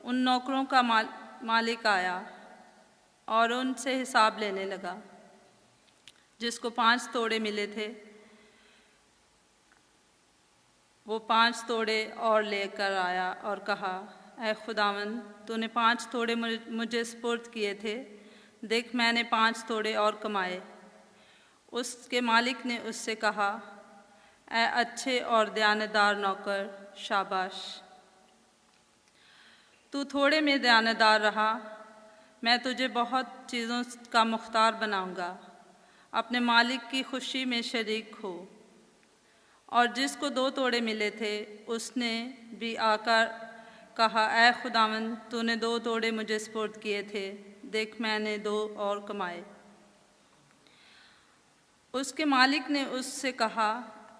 उन नौकरों का मालिक आया और उनसे हिसाब लेने लगा। जिसको 5 तोड़े मिले थे वो 5 तोड़े और लेकर आया और कहा, ऐ खुदावन, तूने 5 तोड़े मुझे सुपुर्द किए थे, देख मैंने 5 तोड़े और कमाए। उसके मालिक ने उससे कहा, ऐ अच्छे और दयानतदार नौकर, शाबाश। तू थोड़े में दयानतदार रहा, मैं तुझे बहुत चीज़ों का मुख्तार बनाऊंगा। अपने मालिक की खुशी में शरीक हो। और जिसको 2 तोड़े मिले थे उसने भी आकर कहा, ऐ खुदावन, तूने 2 तोड़े मुझे सुपुर्द किए थे, देख मैंने 2 और कमाए। उसके मालिक ने उससे कहा,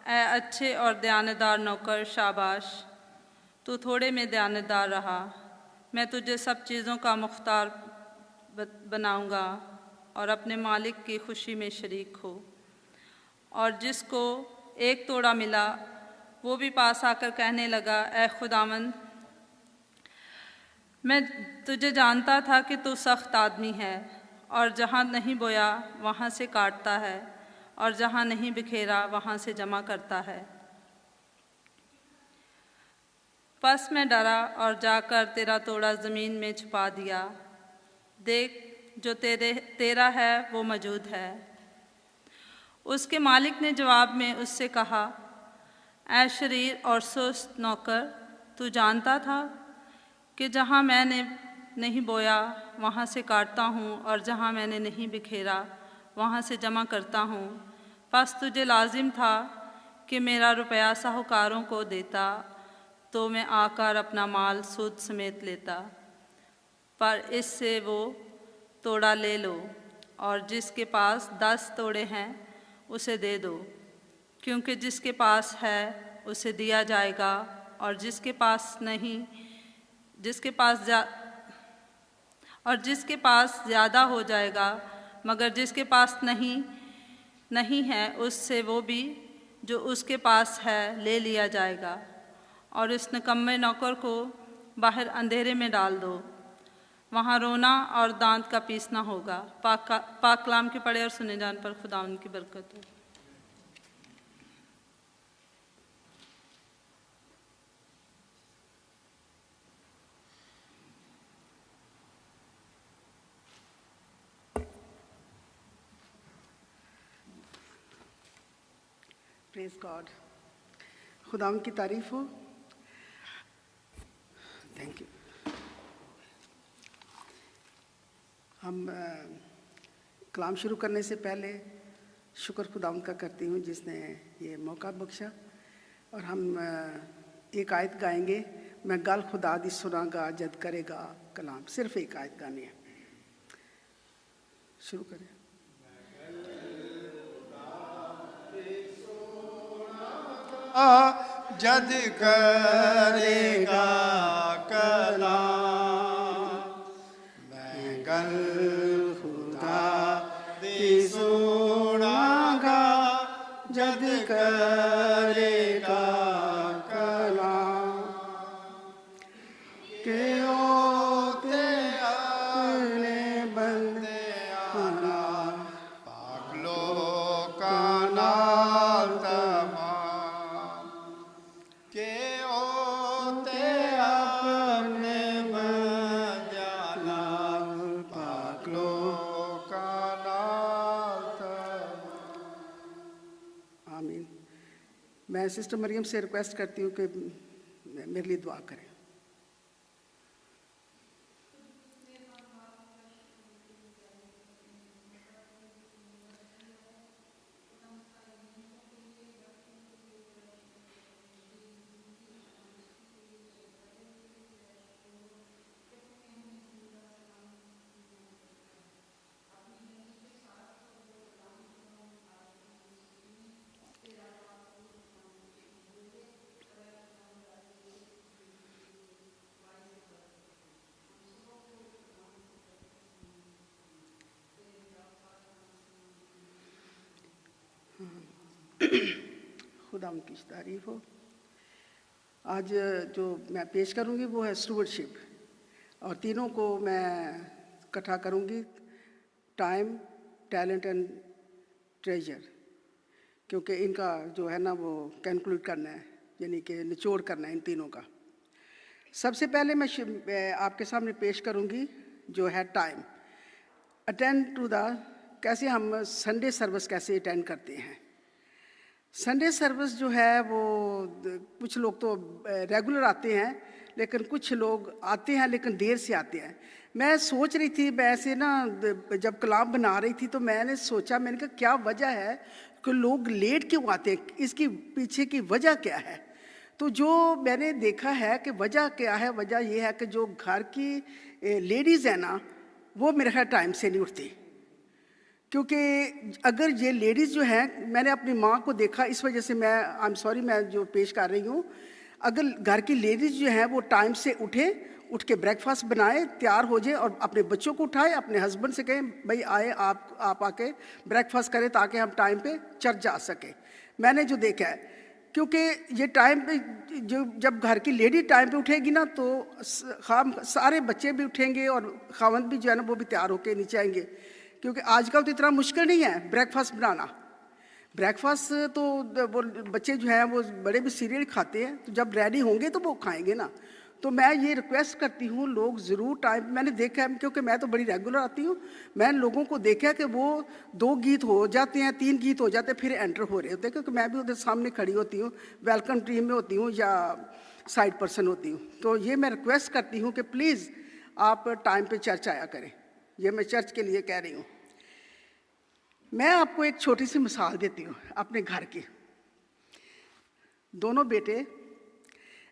ऐ अच्छे और दयानतदार नौकर, शाबाश। तू थोड़े में दयानतदार रहा, मैं तुझे सब चीज़ों का मुख्तार बनाऊंगा और अपने मालिक की खुशी में शरीक हो। और जिसको 1 तोड़ा मिला वो भी पास आकर कहने लगा, ऐ खुदावन, मैं तुझे जानता था कि तू सख्त आदमी है और जहाँ नहीं बोया वहाँ से काटता है और जहाँ नहीं बिखेरा वहाँ से जमा करता है। बस मैं डरा और जाकर तेरा तोड़ा ज़मीन में छुपा दिया। देख, जो तेरा है वो मौजूद है। उसके मालिक ने जवाब में उससे कहा, ऐ शरीर और सुस्त नौकर, तू जानता था कि जहाँ मैंने नहीं बोया वहाँ से काटता हूँ और जहाँ मैंने नहीं बिखेरा वहाँ से जमा करता हूँ। बस तुझे लाजिम था कि मेरा रुपया साहूकारों को देता तो मैं आकर अपना माल सूद समेत लेता। पर इससे वो तोड़ा ले लो और जिसके पास 10 तोड़े हैं उसे दे दो, क्योंकि जिसके पास है उसे दिया जाएगा और जिसके पास ज़्यादा हो जाएगा, मगर जिसके पास नहीं है उससे वो भी जो उसके पास है ले लिया जाएगा। और इस निकम्मे नौकर को बाहर अंधेरे में डाल दो, वहाँ रोना और दांत का पीसना होगा। पाक कलाम के पढ़े और सुने जान पर खुदा उनकी बरकत हो। प्रेज गॉड, खुदा की तारीफ हो। Thank you. हम कलाम शुरू करने से पहले शुक्र खुदा का करती हूँ जिसने ये मौका बख्शा। और हम एक आयत गाएंगे, मैं गल खुदा दी सुनागा जद करेगा कलाम। सिर्फ एक आयत गानी है। शुरू करें। जद करेगा कलाम, मैं गल खुदा दी सुनागा जद करेगा कलाम। के ओते अपने बंदे आना पागलों का नाल तमाम। के ओते अपने बंदे नाल पागलों का नाल तमाम। आमीन। मैं सिस्टर मरियम से रिक्वेस्ट करती हूँ कि मेरे लिए दुआ करें। खुदा उनकी तारीफ हो। आज जो मैं पेश करूंगी वो है स्टूवर्डशिप, और तीनों को मैं इकट्ठा करूंगी, टाइम, टैलेंट एंड ट्रेजर, क्योंकि इनका जो है ना वो कंक्लूड करना है, यानी कि निचोड़ करना है इन तीनों का। सबसे पहले मैं आपके सामने पेश करूंगी जो है टाइम। अटेंड टू द, कैसे हम संडे सर्विस कैसे अटेंड करते हैं। संडे सर्विस जो है वो कुछ लोग तो रेगुलर आते हैं, लेकिन कुछ लोग आते हैं लेकिन देर से आते हैं। मैं सोच रही थी, मैं ऐसे ना जब कलाम बना रही थी तो मैंने सोचा, मैंने कहा क्या वजह है कि लोग लेट क्यों आते हैं, इसकी पीछे की वजह क्या है। तो जो मैंने देखा है कि वजह क्या है, वजह ये है कि जो घर की लेडीज़ है ना वो मेरे ख्याल टाइम से नहीं उठती, क्योंकि अगर ये लेडीज़ जो हैं, मैंने अपनी माँ को देखा, इस वजह से मैं आई एम सॉरी मैं जो पेश कर रही हूँ, अगर घर की लेडीज़ जो हैं वो टाइम से उठ के ब्रेकफास्ट बनाए, तैयार हो जाए और अपने बच्चों को उठाए, अपने हस्बैंड से कहें भाई आए आप आके ब्रेकफास्ट करें ताकि हम टाइम पे चर्च जा सकें। मैंने जो देखा है, क्योंकि ये टाइम पे जो जब घर की लेडी टाइम पे उठेगी ना तो सारे बच्चे भी उठेंगे और खावंद भी जो है ना वो भी तैयार होके नीचे आएंगे, क्योंकि आजकल तो इतना मुश्किल नहीं है ब्रेकफास्ट बनाना। ब्रेकफास्ट तो वो बच्चे जो हैं वो बड़े भी सीरियल खाते हैं, तो जब रेडी होंगे तो वो खाएंगे ना। तो मैं ये रिक्वेस्ट करती हूँ लोग ज़रूर टाइम, मैंने देखा है क्योंकि मैं तो बड़ी रेगुलर आती हूँ, मैंने लोगों को देखा कि वो 2 गीत हो जाते हैं, 3 गीत हो जाते हैं, फिर एंटर हो रहे होते हैं, क्योंकि मैं भी उधर सामने खड़ी होती हूँ, वेलकम टीम में होती हूँ या साइड पर्सन होती हूँ। तो ये मैं रिक्वेस्ट करती हूँ कि प्लीज़ आप टाइम पर चर्च आया करें, ये मैं चर्च के लिए कह रही हूँ। मैं आपको एक छोटी सी मिसाल देती हूँ अपने घर की। दोनों बेटे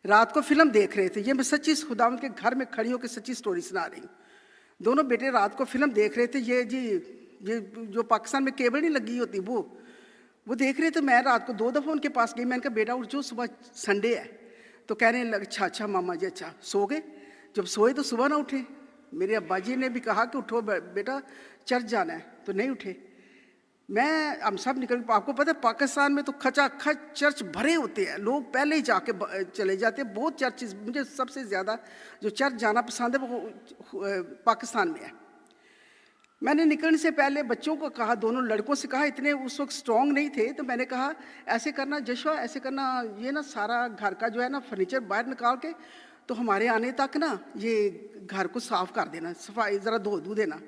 रात को फिल्म देख रहे थे, ये मैं सच्ची खुदावंद के घर में खड़ी होकर सच्ची स्टोरी सुना रही हूँ। दोनों बेटे रात को फिल्म देख रहे थे, ये जो पाकिस्तान में केबल नहीं लगी होती वो देख रहे थे। मैं रात को 2 दफ़ा उनके पास गई, मैंने कहा बेटा उठ जो, सुबह संडे है। तो कहने लगे अच्छा मामा जी अच्छा। सो गए, जब सोए तो सुबह ना उठे। मेरे अब्बा जी ने भी कहा कि उठो बेटा चर्च जाना है, तो नहीं उठे। हम सब निकल, आपको पता है पाकिस्तान में तो खचाखच चर्च भरे होते हैं, लोग पहले ही जाके चले जाते हैं। बहुत चर्चेस, मुझे सबसे ज़्यादा जो चर्च जाना पसंद है वो पाकिस्तान में है। मैंने निकलने से पहले बच्चों को कहा, दोनों लड़कों से कहा, इतने उस वक्त स्ट्रॉन्ग नहीं थे, तो मैंने कहा ऐसे करना जशवा, ऐसे करना, ये ना सारा घर का जो है ना फर्नीचर बाहर निकाल के तो हमारे आने तक ना ये घर को साफ़ कर देना, सफाई ज़रा धो देना।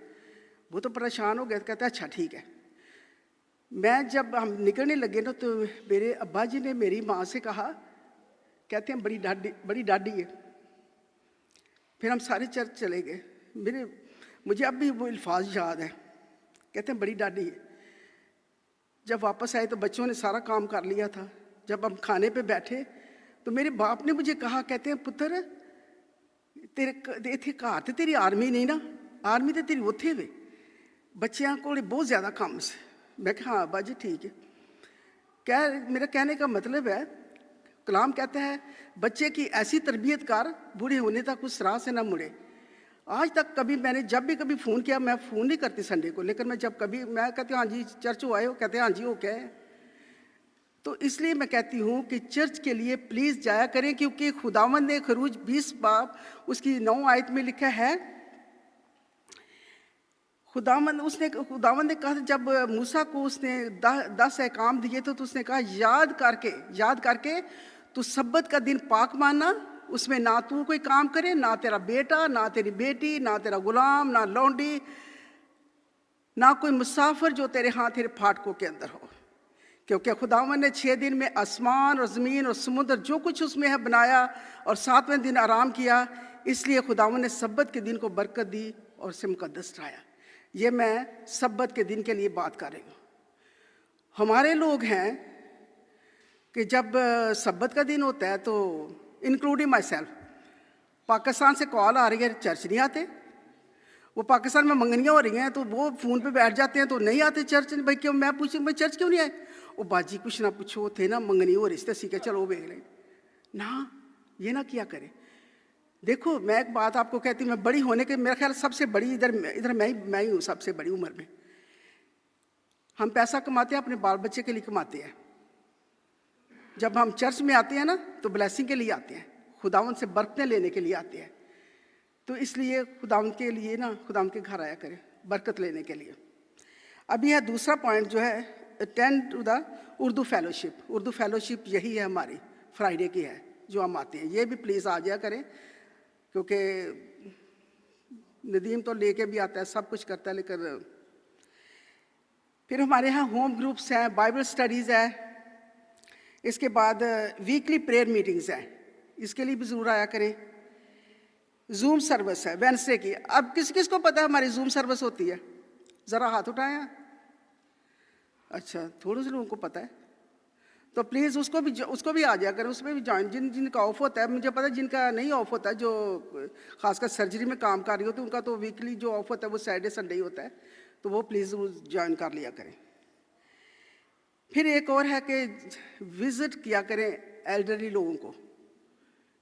वो तो परेशान हो गए, कहते अच्छा ठीक है। मैं जब हम निकलने लगे ना तो मेरे अब्बा जी ने मेरी माँ से कहा, कहते हैं बड़ी डाडी है। फिर हम सारे चर्च चले गए। मुझे अब भी वो अल्फाज याद है, कहते हैं बड़ी डाडी है। जब वापस आए तो बच्चों ने सारा काम कर लिया था। जब हम खाने पे बैठे तो मेरे बाप ने मुझे कहा, कहते हैं पुत्र तेरे इत्थे घर ते तेरी आर्मी नहीं ना, आर्मी तो तेरी उत्थे वे, बच्चों को बहुत ज़्यादा काम से। मैं कहा हाँ अब्बा जी ठीक है। मेरा कहने का मतलब है, कलाम कहता है बच्चे की ऐसी तरबियत कर बूढ़े होने तक उस राह से ना मुड़े। आज तक कभी मैंने जब भी कभी फ़ोन किया, मैं फ़ोन नहीं करती संडे को, लेकिन मैं जब कभी मैं कहती हूँ हाँ जी चर्च हो आए हो, कहते हैं हाँ जी हो क्या है। तो इसलिए मैं कहती हूँ कि चर्च के लिए प्लीज़ जाया करें, क्योंकि खुदावंद ने खरूज 20 बाब उसकी 9 आयत में लिखा है, खुदावंद ने कहा जब मूसा को उसने 10 अहकाम दिए तो उसने कहा याद करके तू सब्बत का दिन पाक मानना, उसमें ना तू कोई काम करे, ना तेरा बेटा, ना तेरी बेटी, ना तेरा गुलाम, ना लौंडी, ना कोई मुसाफिर जो तेरे तेरे फाटकों के अंदर हो। क्योंकि खुदावंद ने 6 दिन में आसमान और ज़मीन और समुद्र जो कुछ उसमें है बनाया और 7वें दिन आराम किया। इसलिए खुदावंद ने सब्बत के दिन को बरकत दी और उसे मुकद्दस ठहराया। ये मैं सब्बत के दिन के लिए बात कर रही हूँ। हमारे लोग हैं कि जब सब्बत का दिन होता है तो इंक्लूडिंग माई सेल्फ, पाकिस्तान से कॉल आ रही है चर्च नहीं आते, वो पाकिस्तान में मंगनियाँ हो रही हैं तो वो फ़ोन पे बैठ जाते हैं तो नहीं आते चर्च। भाई क्यों, मैं पूछूँ भाई चर्च क्यों नहीं आए, वो बाजी कुछ ना पूछो थे ना मंगनी हो रही थी, सीखे चलो वेख लें ना, ये ना किया करें। देखो मैं एक बात आपको कहती हूँ, मैं बड़ी होने के मेरा ख्याल सबसे बड़ी इधर मैं ही हूँ सबसे बड़ी उम्र में। हम पैसा कमाते हैं अपने बाल बच्चे के लिए कमाते हैं, जब हम चर्च में आते हैं ना तो ब्लेसिंग के लिए आते हैं, खुदावंद से बरकतें लेने के लिए आते हैं। तो इसलिए खुदावंद के लिए ना खुदावंद के घर आया करें बरकत लेने के लिए। अभी है दूसरा पॉइंट जो है attend to the Urdu fellowship. Urdu fellowship यही है हमारी, फ्राइडे की है जो हम आते हैं। ये भी प्लीज़ आ जाया करें, क्योंकि नदीम तो लेके भी आता है, सब कुछ करता है, लेकिन फिर हमारे यहाँ होम ग्रुप्स हैं, बाइबल स्टडीज़ है, इसके बाद वीकली प्रेयर मीटिंग्स हैं, इसके लिए भी ज़रूर आया करें। जूम सर्विस है वेडनेसडे की। अब किस किस को पता है हमारी जूम सर्विस होती है? ज़रा हाथ उठाएं। अच्छा, थोड़े से लोगों को पता है, तो प्लीज़ उसको भी आ जाया करें, उसमें भी ज्वाइन। जिनका ऑफ होता है, मुझे पता है जिनका नहीं ऑफ होता है, जो खासकर सर्जरी में काम कर रही होती है, उनका तो वीकली जो ऑफ होता है वो सैटरडे संडे ही होता है, तो वो प्लीज़ ज्वाइन कर लिया करें। फिर एक और है कि विज़िट किया करें एल्डरली लोगों को।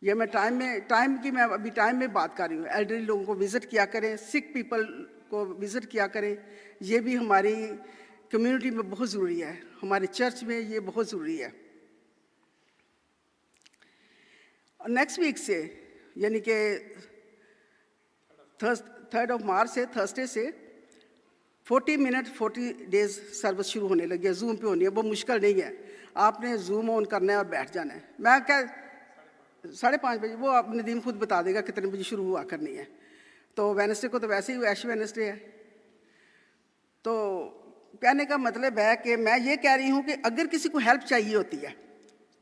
ये मैं टाइम में बात कर रही हूँ। एल्डरली लोगों को विज़िट किया करें, सिक पीपल को विज़िट किया करें। ये भी हमारी कम्युनिटी में बहुत ज़रूरी है, हमारे चर्च में ये बहुत ज़रूरी है। और नेक्स्ट वीक से यानी कि 3 मार्च से थर्सडे से 40 मिनट 40 डेज सर्विस शुरू होने लगी है, जूम पे होनी है। वो मुश्किल नहीं है, आपने जूम ऑन करना है और बैठ जाना है। मैं क्या 5:30 बजे, वो आप नदीम खुद बता देगा कितने बजे शुरू हुआ करनी है। तो वेडनेसडे को तो वैसे ही ऐश वेडनेसडे है। तो कहने का मतलब है कि मैं ये कह रही हूँ कि अगर किसी को हेल्प चाहिए होती है,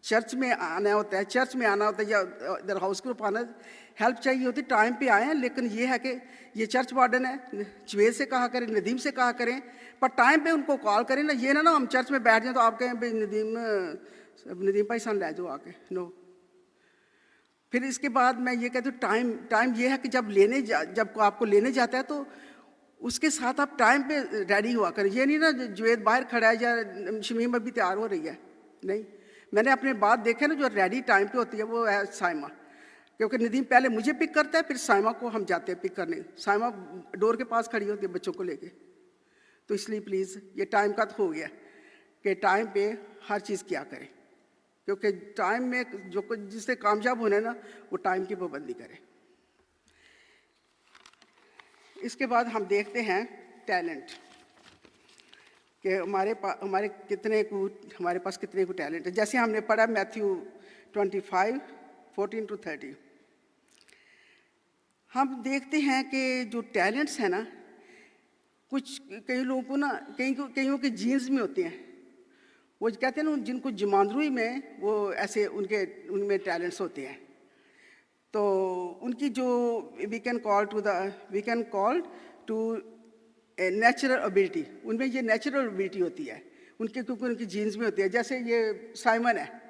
चर्च में आना होता है या इधर हाउस ग्रुप आना, हेल्प चाहिए होती, टाइम पे आएँ। लेकिन ये है कि ये चर्च वार्डन है, जुवेद से कहा करें, नदीम से कहा करें, पर टाइम पे उनको कॉल करें ना। ये ना हम चर्च में बैठ जाएँ तो आप कहें भाई नदीम भाई सन ले जाओ आके, नो। फिर इसके बाद मैं ये कहती हूँ टाइम ये है कि जब आपको लेने जाता है तो उसके साथ आप टाइम पे रेडी हुआ करें। ये नहीं ना जुवेद बाहर खड़ा है या शमीम अभी तैयार हो रही है, नहीं। मैंने अपने बात देखे ना, जो रेडी टाइम पे होती है वो है साइमा, क्योंकि नदीम पहले मुझे पिक करता है, फिर साइमा को हम जाते हैं पिक करने। साइमा डोर के पास खड़ी होती है बच्चों को लेके। तो इसलिए प्लीज़ ये टाइम का तो हो गया कि टाइम पे हर चीज़ किया करें, क्योंकि टाइम में जो कुछ जिससे कामयाब होना है ना, वो टाइम की पाबंदी करें। इसके बाद हम देखते हैं टैलेंट कि हमारे पास कितने को टैलेंट है। जैसे हमने पढ़ा मैथ्यू 25:14-30, हम देखते हैं कि जो टैलेंट्स हैं ना, कई लोगों को ना कईयों के जीन्स में होते हैं। वो कहते हैं ना, जिनको जमानदरुई में वो ऐसे उनमें टैलेंट्स होते हैं। तो उनकी जो we can call to natural ability, उनमें ये नेचुरल एबिलिटी होती है उनके, क्योंकि उनकी जीन्स में होती है। जैसे ये साइमन है,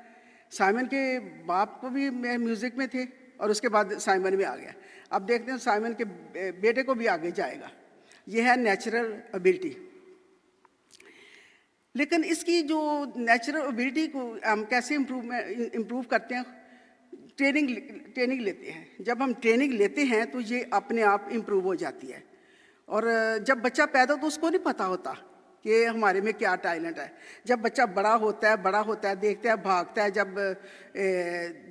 साइमन के बाप को भी म्यूज़िक में थे और उसके बाद साइमन में आ गया। अब देखते हैं साइमन के बेटे को भी आगे जाएगा। ये है नेचुरल एबिलिटी। लेकिन इसकी जो नेचुरल एबिलिटी को हम कैसे इम्प्रूव करते हैं? ट्रेनिंग लेते हैं। जब हम ट्रेनिंग लेते हैं तो ये अपने आप इम्प्रूव हो जाती है। और जब बच्चा पैदा तो उसको नहीं पता होता कि हमारे में क्या टैलेंट है। जब बच्चा बड़ा होता है, देखता है, भागता है, जब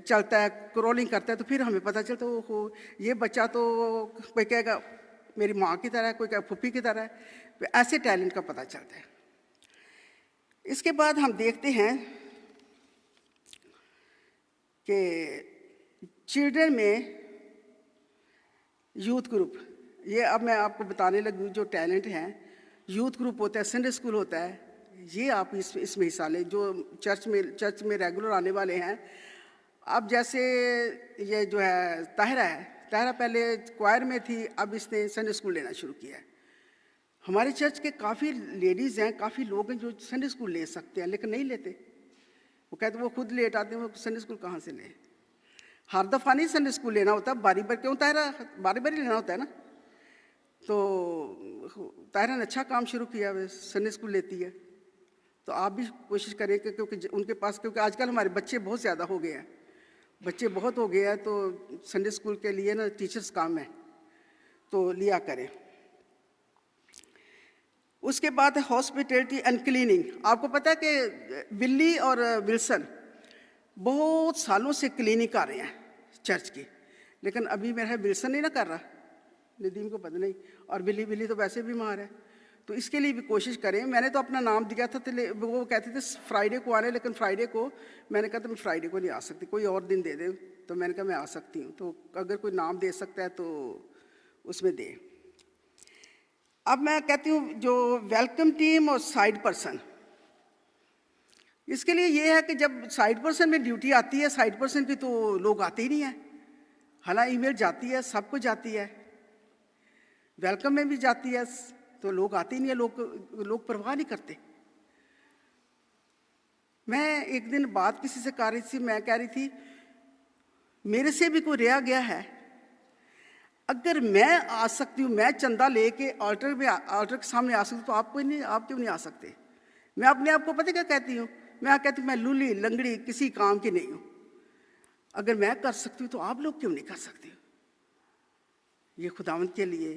चलता है, क्रॉलिंग करता है, तो फिर हमें पता चलता है ओहो ये बच्चा तो कोई कहेगा मेरी माँ की तरह है, कोई कहेगा फुप्पी की तरह है। ऐसे टैलेंट का पता चलता है। इसके बाद हम देखते हैं कि चिल्ड्रन में यूथ ग्रुप, ये अब मैं आपको बताने लगी जो टैलेंट हैं। यूथ ग्रुप होता है, संडे स्कूल होता है, ये आप इसमें हिस्सा लें। जो चर्च में रेगुलर आने वाले हैं। अब जैसे ये जो है ताहिरा पहले क्वायर में थी, अब इसने संडे स्कूल लेना शुरू किया है। हमारे चर्च के काफ़ी लेडीज़ हैं, काफ़ी लोग हैं जो संडे स्कूल ले सकते हैं, लेकिन नहीं लेते। वो कहते वो खुद लेट आते हैं, वो संडे स्कूल कहाँ से लें? हर दफ़ा नहीं संडे स्कूल लेना होता, बारी बारी, क्यों ताहिरा बारी बारी लेना होता है ना। तो ताहिरा ने अच्छा काम शुरू किया, वे संडे स्कूल लेती है। तो आप भी कोशिश करें कि क्योंकि उनके पास, क्योंकि आजकल हमारे बच्चे बहुत ज़्यादा हो गए हैं, तो संडे स्कूल के लिए ना टीचर्स काम है, तो लिया करें। उसके बाद है हॉस्पिटैलिटी एंड क्लीनिंग। आपको पता है कि विल्ली और विल्सन बहुत सालों से क्लिनिक आ रहे हैं चर्च की, लेकिन अभी मेरा विल्सन नहीं ना कर रहा, नदीम को पता नहीं, और बिल्ली तो वैसे बीमार है। तो इसके लिए भी कोशिश करें। मैंने तो अपना नाम दिया था, तो वो कहते थे फ्राइडे को आने, लेकिन फ्राइडे को मैंने कहा तो मैं फ्राइडे को नहीं आ सकती, कोई और दिन दे दे। तो मैंने कहा मैं आ सकती हूँ, तो अगर कोई नाम दे सकता है तो उसमें दे। अब मैं कहती हूँ जो वेलकम टीम और साइड पर्सन, इसके लिए ये है कि जब साइड पर्सन में ड्यूटी आती है, साइड पर्सन की तो लोग आते ही नहीं हैं। हालांकि ईमेल जाती है, सबको जाती है, वेलकम में भी जाती है, तो लोग आते ही नहीं है, लोग परवाह नहीं करते। मैं एक दिन बात किसी से कर रही थी, मैं कह रही थी मेरे से भी कोई रह गया है, अगर मैं आ सकती हूँ, मैं चंदा लेके ऑल्टर के सामने आ सकती हूँ, तो आप क्यों नहीं आ सकते? मैं अपने आप को पता क्या कहती हूँ? मैं कहती हूँ मैं लूली लंगड़ी किसी काम की नहीं हूँ। अगर मैं कर सकती हूँ तो आप लोग क्यों नहीं कर सकते? ये खुदावंद के लिए,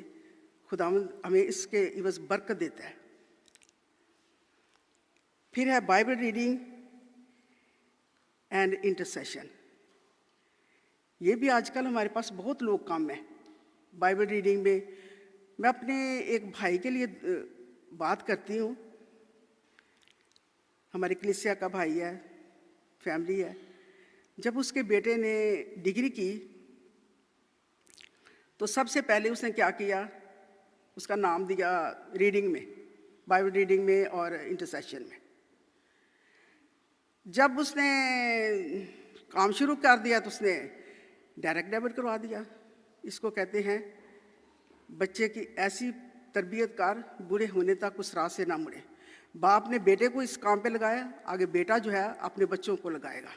खुदावंद हमें इसके इवज़ बरकत देता है। फिर है बाइबल रीडिंग एंड इंटरसेशन। ये भी आजकल हमारे पास बहुत लोग काम है। बाइबल रीडिंग में मैं अपने एक भाई के लिए बात करती हूँ, हमारे कलीसिया का भाई है, फैमिली है। जब उसके बेटे ने डिग्री की तो सबसे पहले उसने क्या किया, उसका नाम दिया रीडिंग में, बाइबल रीडिंग में और इंटरसेशन में। जब उसने काम शुरू कर दिया तो उसने डायरेक्ट डेबिट करवा दिया। इसको कहते हैं बच्चे की ऐसी तरबियत कर, बूढ़े होने तक उस राह से ना मुड़े। बाप ने बेटे को इस काम पे लगाया, आगे बेटा जो है अपने बच्चों को लगाएगा।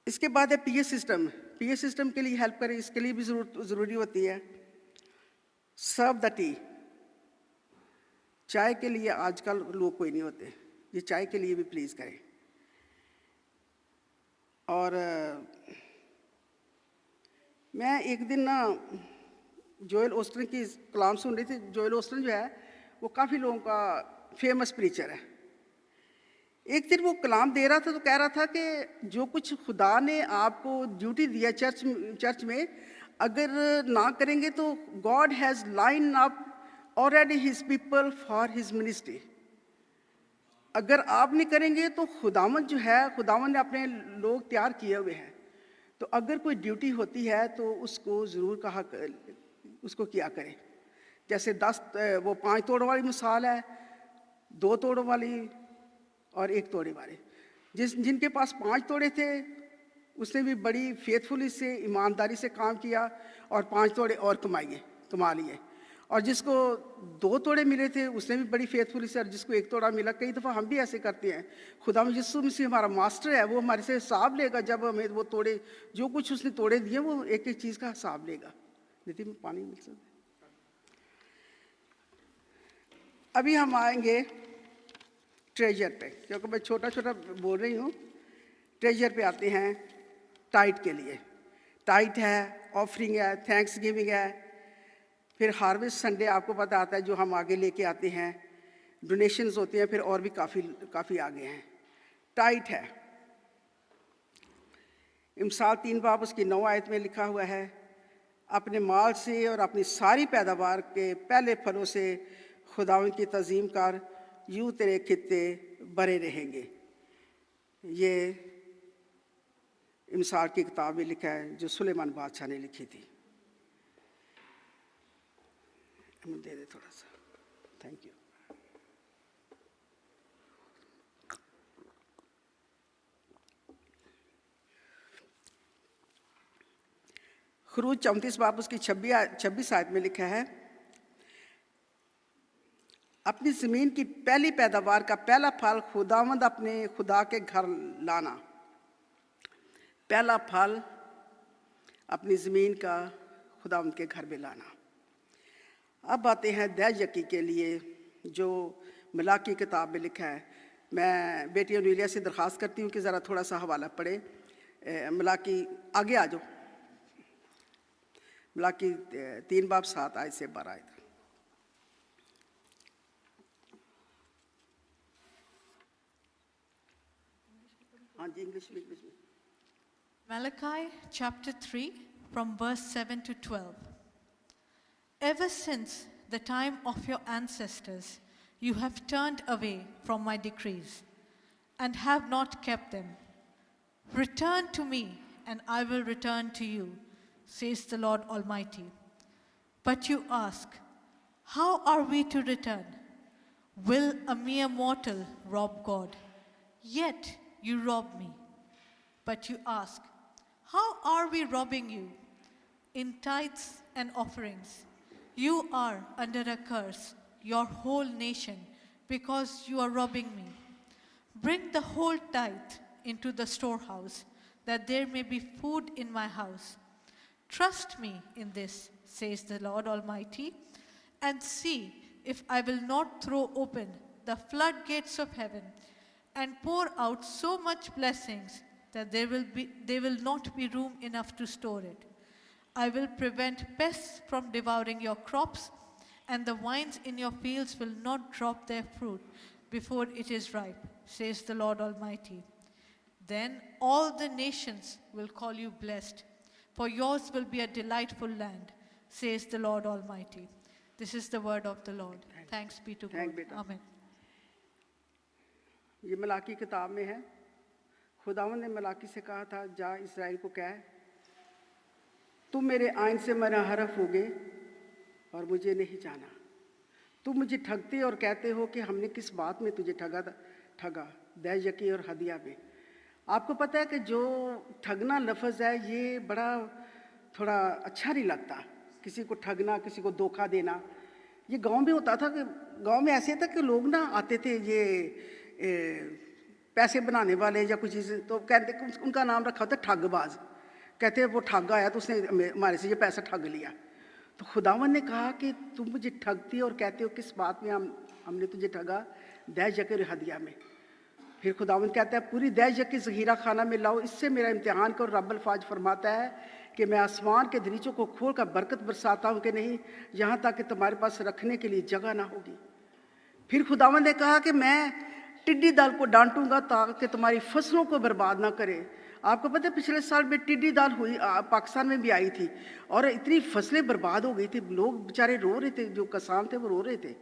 इसके बाद है पीए सिस्टम। पीए सिस्टम के लिए हेल्प करें, इसके लिए भी ज़रूरी होती है। Serve the tea. चाय के लिए आजकल लोग कोई नहीं होते, ये चाय के लिए भी प्लीज़ करें। और मैं एक दिन ना जोएल ओस्टिन की कलाम सुन रही थी। जोएल ओस्टिन जो है वो काफ़ी लोगों का फेमस प्रीचर है। एक दिन वो कलाम दे रहा था तो कह रहा था कि जो कुछ खुदा ने आपको ड्यूटी दिया चर्च में, अगर ना करेंगे तो God has line up already his people for his ministry. अगर आप नहीं करेंगे तो खुदावंद जो है, खुदावंद ने अपने लोग तैयार किए हुए हैं। तो अगर कोई ड्यूटी होती है तो उसको ज़रूर उसको किया करें। जैसे 5 तोड़ों वाली मिसाल है, 2 तोड़ों वाली और 1 तोड़े वाले। जिनके पास 5 तोड़े थे उसने भी बड़ी फेथफुली से, ईमानदारी से काम किया और 5 तोड़े और कमा लिए। और जिसको 2 तोड़े मिले थे उसने भी बड़ी फेथफुली से, और जिसको 1 तोड़ा मिला। कई दफ़ा हम भी ऐसे करते हैं। खुदा यीशु मसीह हमारा मास्टर है, वो हमारे से हिसाब लेगा। जब हमें वो तोड़े, जो कुछ उसने तोड़े दिए, वो एक एक चीज़ का हिसाब लेगा। नितिन में पानी मिल सकता है। अभी हम आएंगे ट्रेजर पे, क्योंकि मैं छोटा छोटा बोल रही हूँ। ट्रेजर पे आते हैं टाइट के लिए। टाइट है, ऑफरिंग है, थैंक्स गिविंग है। फिर हार्वेस्ट संडे आपको पता आता है, जो हम आगे लेके आते हैं। डोनेशंस होती हैं, फिर और भी काफ़ी आगे हैं। टाइट है। इमसाल 3 बाब उसकी 9 आयत में लिखा हुआ है, अपने माल से और अपनी सारी पैदावार के पहले फलों से खुदावंद की तज़ीम कर, यूँ तेरे खित्ते भरे रहेंगे। ये इमसाल की किताब में लिखा है, जो सुलेमान बादशाह ने लिखी थी। हमें दे दे थोड़ा सा, थैंक यू। खरूज 34 बाब उसकी 26 आयत में लिखा है, अपनी ज़मीन की पहली पैदावार का पहला फल खुदावंद अपने खुदा के घर लाना। पहला फल अपनी ज़मीन का खुदावंद के घर में लाना। अब आते हैं दैयकी के लिए, जो मलाकी किताब में लिखा है। मैं बेटी अनिलिया से दरख्वास्त करती हूँ कि ज़रा थोड़ा सा हवाला पढ़े। मलाकी आगे आ जाओ। मलाकी 3 बाब 7 आयत से 12 आयत। हाँ जी, इंग्लिश में। Malachi chapter 3 from verse 7 to 12. Ever since the time of your ancestors, you have turned away from my decrees and have not kept them. Return to me, and I will return to you, says the Lord Almighty. But you ask, how are we to return? Will a mere mortal rob God? Yet you rob me. But you ask, how are we robbing you? In tithes and offerings. You are under a curse, your whole nation, because you are robbing me. Bring the whole tithe into the storehouse, that there may be food in my house. Trust me in this, says the Lord Almighty, and see if I will not throw open the floodgates of heaven and pour out so much blessings that there will not be room enough to store it. I will prevent pests from devouring your crops, and the vines in your fields will not drop their fruit before it is ripe, says the Lord Almighty. Then all the nations will call you blessed, for yours will be a delightful land, says the Lord Almighty. This is the word of the Lord. Thanks be to God. Amen. ये मलाकी किताब में है। खुदावंद ने मलाकी से कहा था, जा इस्राएल को कह, तुम मेरे आइन से मनहरफ होगे और मुझे नहीं जाना। तुम मुझे ठगते और कहते हो कि हमने किस बात में तुझे ठगा, दै यकी और हदिया में। आपको पता है कि जो ठगना लफ्ज़ है, ये बड़ा थोड़ा अच्छा नहीं लगता। किसी को ठगना, किसी को धोखा देना। ये गांव में होता था कि गांव में ऐसे था कि लोग ना आते थे, ये पैसे बनाने वाले या कुछ चीज़, तो कहते उनका नाम रखा होता ठगबाज। कहते हैं वो ठग आया तो उसने हमारे से ये पैसा ठग लिया। तो खुदावन ने कहा कि तुम मुझे ठगती और कहते हो किस बात में हमने तुझे ठगा, दै यकी हदिया में। फिर खुदावन कहता है, पूरी दै यकी ज़हीरा खाना में लाओ, इससे मेरा इम्तिहान करो। रब अल्फाज फरमाता है कि मैं आसमान के दरीचों को खोल कर बरकत बरसाता हूँ कि नहीं, यहाँ तक कि तुम्हारे पास रखने के लिए जगह ना होगी। फिर खुदावन ने कहा कि मैं टिड्डी दल को डांटूंगा ताकि तुम्हारी फसलों को बर्बाद ना करे। आपको पता है पिछले साल में टिड्डी दल हुई, पाकिस्तान में भी आई थी और इतनी फसलें बर्बाद हो गई थी, लोग बेचारे रो रहे थे, जो किसान थे वो रो रहे थे।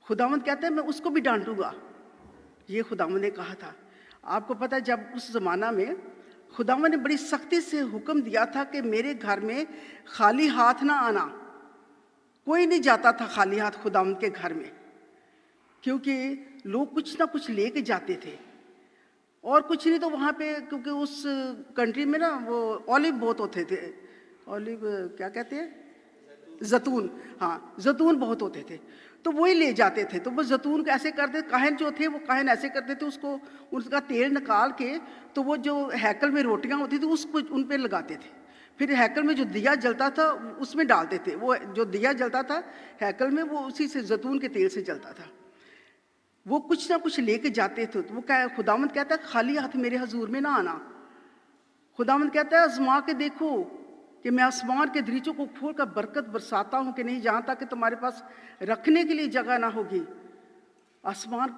खुदावंद कहते हैं मैं उसको भी डांटूंगा, ये खुदावंद ने कहा था। आपको पता है जब उस ज़माना में खुदावंद ने बड़ी सख्ती से हुक्म दिया था कि मेरे घर में खाली हाथ ना आना। कोई नहीं जाता था खाली हाथ खुदावंद के घर में, क्योंकि लोग कुछ ना कुछ लेके जाते थे। और कुछ नहीं तो वहाँ पे, क्योंकि उस कंट्री में ना वो ऑलिव बहुत होते थे, ऑलिव क्या कहते हैं, जैतून, हाँ जैतून बहुत होते थे, तो वही ले जाते थे। तो वो जैतून को ऐसे करते, काहन जो थे वो काहन ऐसे करते थे, उसको उसका तेल निकाल के तो वो जो हैकल में रोटियां होती थी उसको उन पे लगाते थे। फिर हैकल में जो दिया जलता था उसमें डालते थे, वो जो दिया जलता था हैकल में वो उसी से जैतून के तेल से जलता था। वो कुछ ना कुछ लेके जाते थे। तो वो खुदावंद कहता है खाली हाथ मेरे हजूर में ना आना। खुदावंद कहता है आजमा के देखो कि मैं आसमान के दरीचों को खोल कर बरकत बरसाता हूँ कि नहीं, जहाँ तक कि तुम्हारे पास रखने के लिए जगह ना होगी। आसमान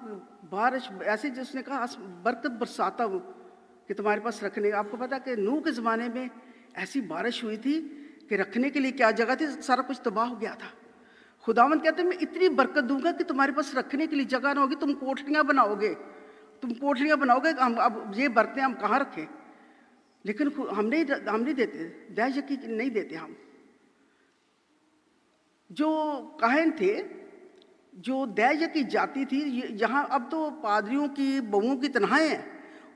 बारिश ऐसे जिसने कहा बरकत बरसाता हूँ कि तुम्हारे पास रखने। आपको पता है कि नूह के ज़माने में ऐसी बारिश हुई थी कि रखने के लिए क्या जगह थी, सारा कुछ तबाह हो गया था। खुदावंद कहते हैं मैं इतनी बरकत दूंगा कि तुम्हारे पास रखने के लिए जगह ना होगी, तुम कोठरियाँ बनाओगे, हम अब ये बरतें हम कहाँ रखें। लेकिन हम नहीं देते, दै यकी नहीं देते हम। जो काहन थे, जो दै यकी जाति थी, यहाँ अब तो पादरियों की बहुओं की तन्हाएं हैं,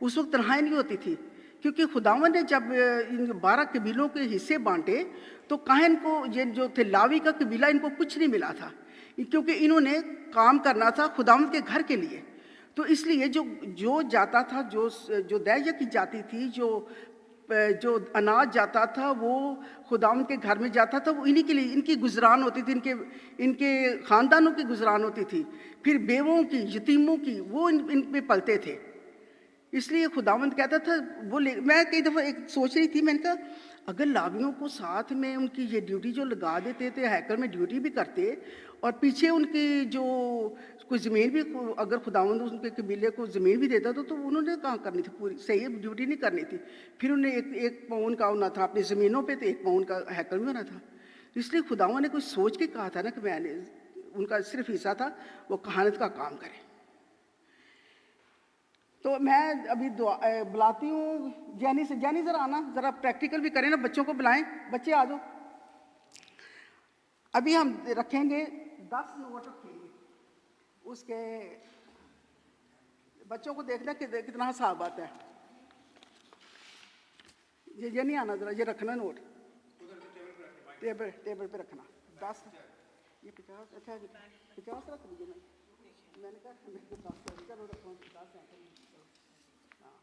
उस वक्त तन्हाएं नहीं होती थी, क्योंकि खुदावंद ने जब इन 12 कबीलों के हिस्से बांटे तो काहन को, ये जो थे लावी का कबीला, इनको कुछ नहीं मिला था, क्योंकि इन्होंने काम करना था खुदावंद के घर के लिए। तो इसलिए जो जाता था, जो दै यकी जाती थी, जो अनाज जाता था वो खुदावंद के घर में जाता था, वो इन्हीं के लिए, इनकी गुजरान होती थी, इनके ख़ानदानों की गुजरान होती थी। फिर बेवों की, यतीमों की, वो इन पे पलते थे। इसलिए खुदावंद कहता था वो मैं कई दफ़ा एक सोच रही थी, मैंने कहा अगर लावियों को साथ में उनकी ये ड्यूटी जो लगा देते थे, हैकल में ड्यूटी भी करते और पीछे उनकी जो कोई ज़मीन भी अगर खुदावंद उनके कबीले को ज़मीन भी देता तो उन्होंने कहाँ करनी थी, पूरी सही ड्यूटी नहीं करनी थी। फिर उन्हें एक पाउंड का होना था अपनी ज़मीनों पे, तो 1 पाउंड का हैकल भी होना था। इसलिए खुदावंद ने कुछ सोच के कहा था ना कि मैंने, उनका सिर्फ हिस्सा था वो कहानत का काम करें। तो मैं अभी बुलाती हूँ जैनी से। जैनी ज़रा आना, ज़रा प्रैक्टिकल भी करें ना, बच्चों को बुलाएं। बच्चे आ जाओ। अभी हम रखेंगे 10 नोट रखेंगे, उसके बच्चों को देखना कि कितना हिसाब आता है। ये नहीं आना, ज़रा ये रखना नोट, टेबल पे रखना। 10 ये 50, अच्छा 50 रख दीजिए ना। मैंने कहा 10, चलो रखो 10 है। हाँ,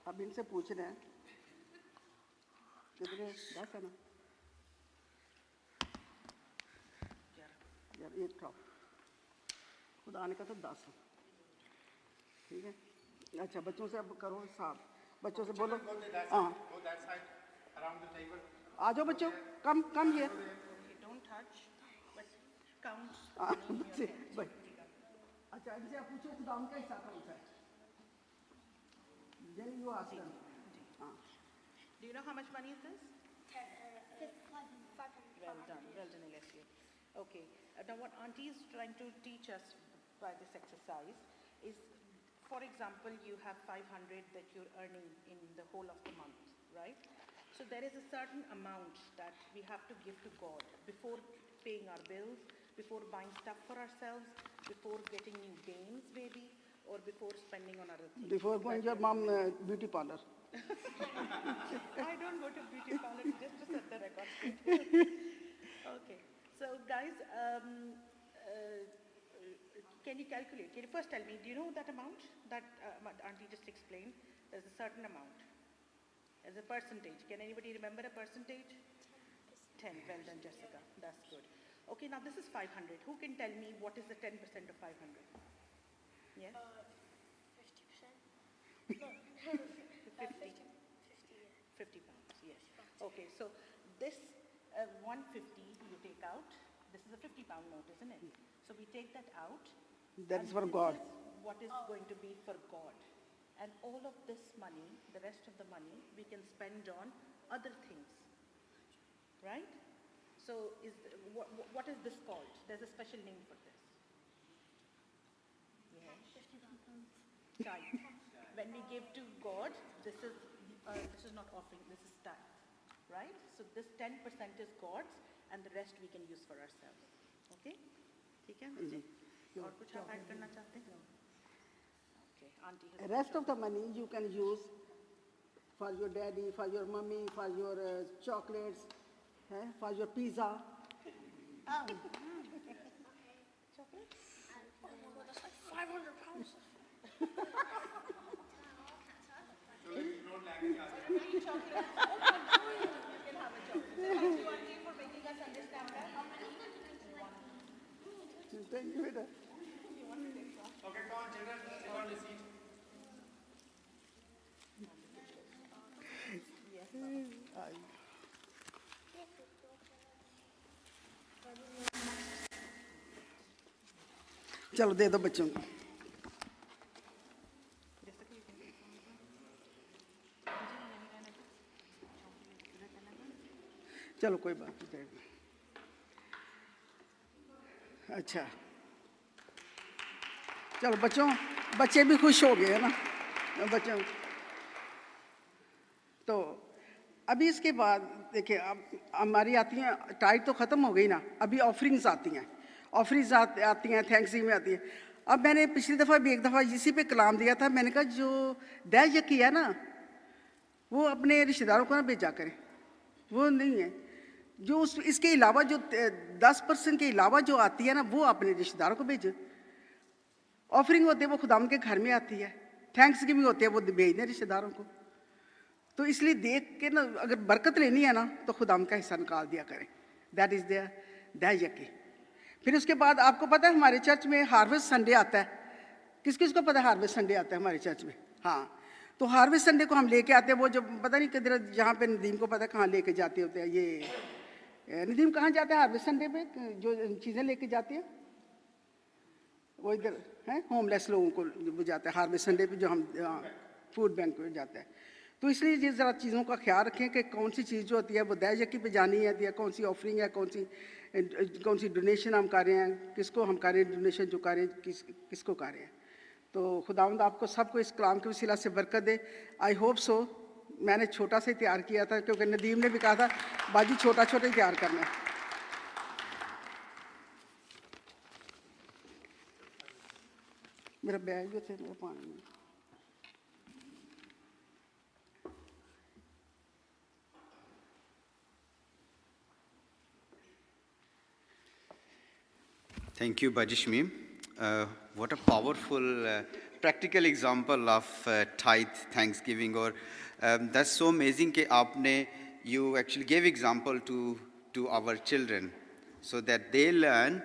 अब इनसे पूछ रहे हैं कितने 10 है ना यार, एक था खुदा ने कहा तो 10, ठीक है। अच्छा बच्चों से अब करो हिसाब, बच्चों से बोलो। हाँ आ जाओ बच्चों, कम ये बच्चे। अच्छा इनसे आप पूछो खुदा उनका हिसाब कौन सा है। Then you ask them. Do you know how much money is this? 500. Well done, Alessia. Okay, now what Auntie is trying to teach us by this exercise is, for example, you have 500 that you're earning in the whole of the month, right? So there is a certain amount that we have to give to God before paying our bills, before buying stuff for ourselves, before getting new games maybe, or before spending on other things. Before going your mom beauty parlor. I don't go to beauty parlor just to set the record straight. Okay, so guys, can you calculate? Can you first tell me, do you know that amount that Auntie just explained? There's a certain amount. As a percentage. Can anybody remember a percentage? 10. Well done, Jessica. That's good. Okay, now this is 500. Who can tell me what is the 10% of 500? Yes? 50%. No, 50. 50 pounds, yes. Okay, so this 150 you take out. This is a 50-pound note, isn't it? So we take that out. That is for God. Is what is going to be for God. And all of this money, the rest of the money, we can spend on other things. Right? So what is this called? There's a special name for this. Yes. Tithe. When we give to God, this is not offering, this is tithe. Right? So this 10% is God's and the rest we can use for ourselves. Okay? ठीक है मुझे? और कुछ आप add करना चाहते हैं? Okay, Auntie has. Rest of the money you can use for your daddy, for your mummy, for your chocolates, for your pizza. Chocolates? Oh my God, that's like 500 pounds. Thank you, beta. Okay, come on, children, sit on the seat. चलो दे दो बच्चों को। चलो कोई बात नहीं। अच्छा चलो बच्चे भी खुश हो गए ना बच्चों। तो अभी इसके बाद देखिए अब हमारी आती हैं, टाइट तो ख़त्म हो गई ना, अभी ऑफरिंग्स आती हैं, आती हैं, थैंक्स में आती हैं। अब मैंने पिछली दफ़ा भी एक दफ़ा इसी पे कलाम दिया था, मैंने कहा जो दह यकी है ना वो अपने रिश्तेदारों को ना भेजा करें, वो नहीं है। जो इसके अलावा जो 10% के अलावा जो आती है ना वो अपने रिश्तेदारों को भेजो। ऑफरिंग होती है वो खुदाम के घर में आती है, थैंक्स गिविंग होती है वो भेज दें रिश्तेदारों को। तो इसलिए देख के ना अगर बरकत लेनी है ना तो खुदाम का हिस्सा निकाल दिया करें। दैट इज़ दह यकी। फिर उसके बाद आपको पता है हमारे चर्च में हार्वेस्ट संडे आता है, किस किस को पता है हार्वेस्ट संडे आता है हमारे चर्च में? हाँ, तो हार्वेस्ट संडे को हम लेके आते हैं। वो जब पता नहीं किधर, जहाँ पे नदीम को पता है कहाँ लेके जाते होते हैं। ये नदीम कहाँ जाता है हार्वेस्ट संडे पे जो चीज़ें लेके जाती है? वो इधर है, होमलेस लोगों को वो जाता है हार्वेस्ट संडे पे, जो हम फूड बैंक में जाता है। तो इसलिए ये ज़रा चीज़ों का ख्याल रखें कि कौन सी चीज़ जो होती है वो दया यकी पे जानी है, या कौन सी ऑफरिंग है, कौन सी डोनेशन हम कर रहे हैं, किसको हम कर रहे हैं, डोनेशन जो कर रहे हैं किसको कर रहे हैं। तो खुदावंद आपको सबको इस कलाम के वसीला से बरकत दे। I hope so. मैंने छोटा सा ही तैयार किया था, क्योंकि नदीम ने भी कहा था बाजी छोटा छोटा ही तैयार करना है। मेरा बैग जो थे मेरे पानी में। Thank you, Bajishmi. What a powerful, practical example of tithe, thanksgiving. Or that's so amazing कि आपने you actually gave example to our children, so that they learn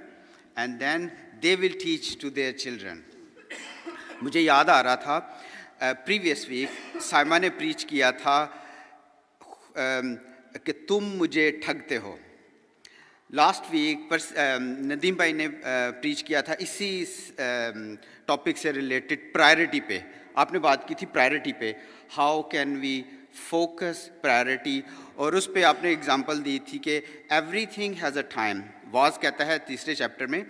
and then they will teach to their children. मुझे याद आ रहा था previous week Saima ने preach किया था कि तुम मुझे ठगते हो। लास्ट वीक पर नदीम भाई ने प्रीच किया था इसी टॉपिक से रिलेटेड, प्रायोरिटी पे। आपने बात की थी प्रायोरिटी पे, how can we focus priority, और उस पे आपने एग्जांपल दी थी कि एवरीथिंग हैज़ अ टाइम। वाज कहता है 3 चैप्टर में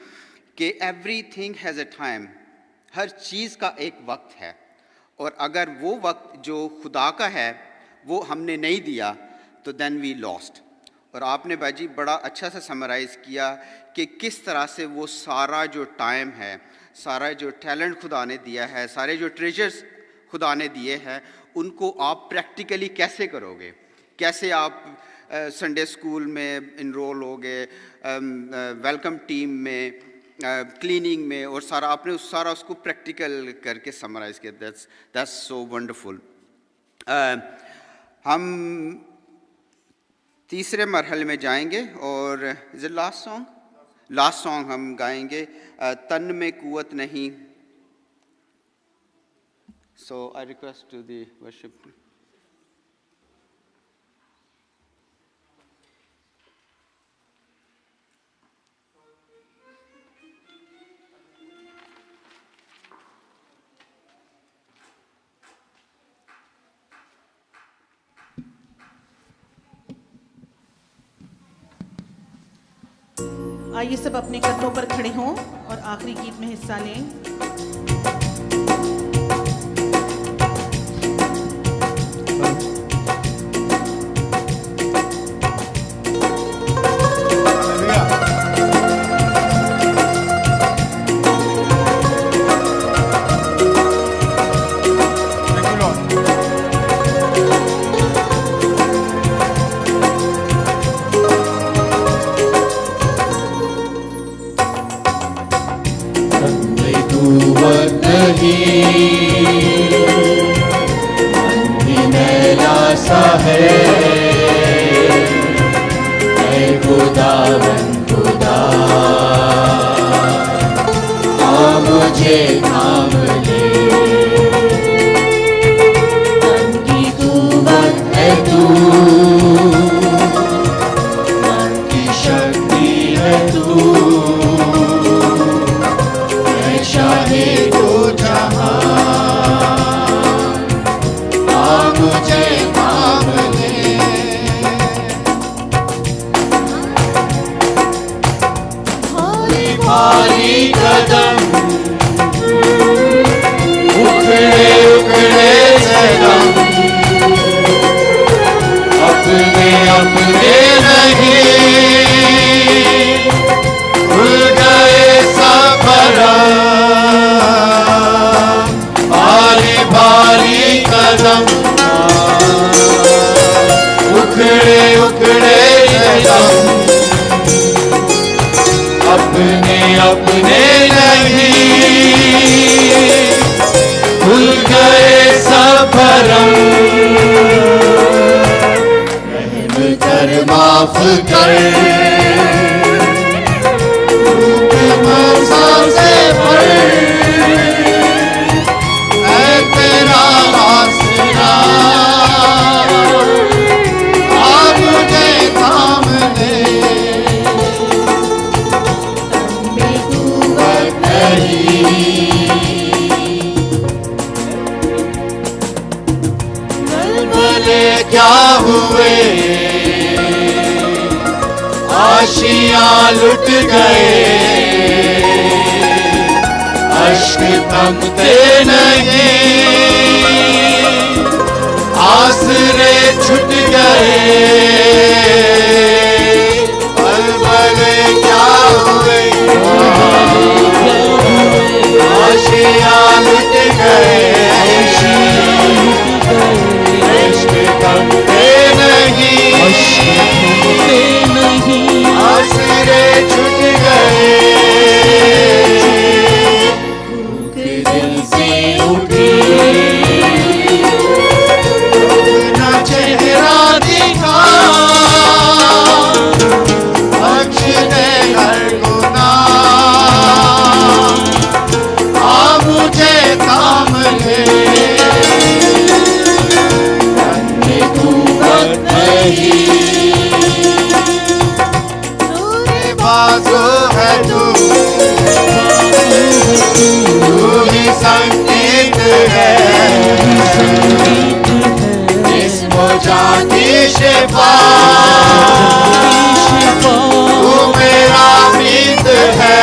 कि एवरीथिंग हैज़ अ टाइम, हर चीज़ का एक वक्त है, और अगर वो वक्त जो खुदा का है वो हमने नहीं दिया तो देन वी लॉस्ट। और आपने बाजी बड़ा अच्छा सा समराइज़ किया कि किस तरह से वो सारा जो टाइम है, सारा जो टैलेंट खुदा ने दिया है, सारे जो ट्रेजर्स खुदा ने दिए हैं, उनको आप प्रैक्टिकली कैसे करोगे, कैसे आप संडे स्कूल में इनरोल होगे, वेलकम टीम में, क्लीनिंग में, और सारा आपने सारा उसको प्रैक्टिकल करके समराइज़ किया। That's so wonderful. हम तीसरे मरहले में जाएंगे, और इज इट लास्ट सॉन्ग हम गाएंगे, तन में कुवत नहीं। So I request to the worship. आइए सब अपने कदमों पर खड़े हों और आखिरी गीत में हिस्सा लें। बदले क्या हुए, आशियां लुट गए, अश्क थमते नहीं, आसरे छूट गए, बदले क्या हुए, आशियां लुट गए, इश्क थमते नहीं, आसरे छूट गए, भूख दिल से उठी, अपना चेहरा दिखा, बख्श दे हर गुनाह, आ मुझे थाम ले, तन्ने कुव्वत नहीं, तेरे बाजू है तू ही संगीत है, जिस्म जान की शिफा, तू मेरा मीत है,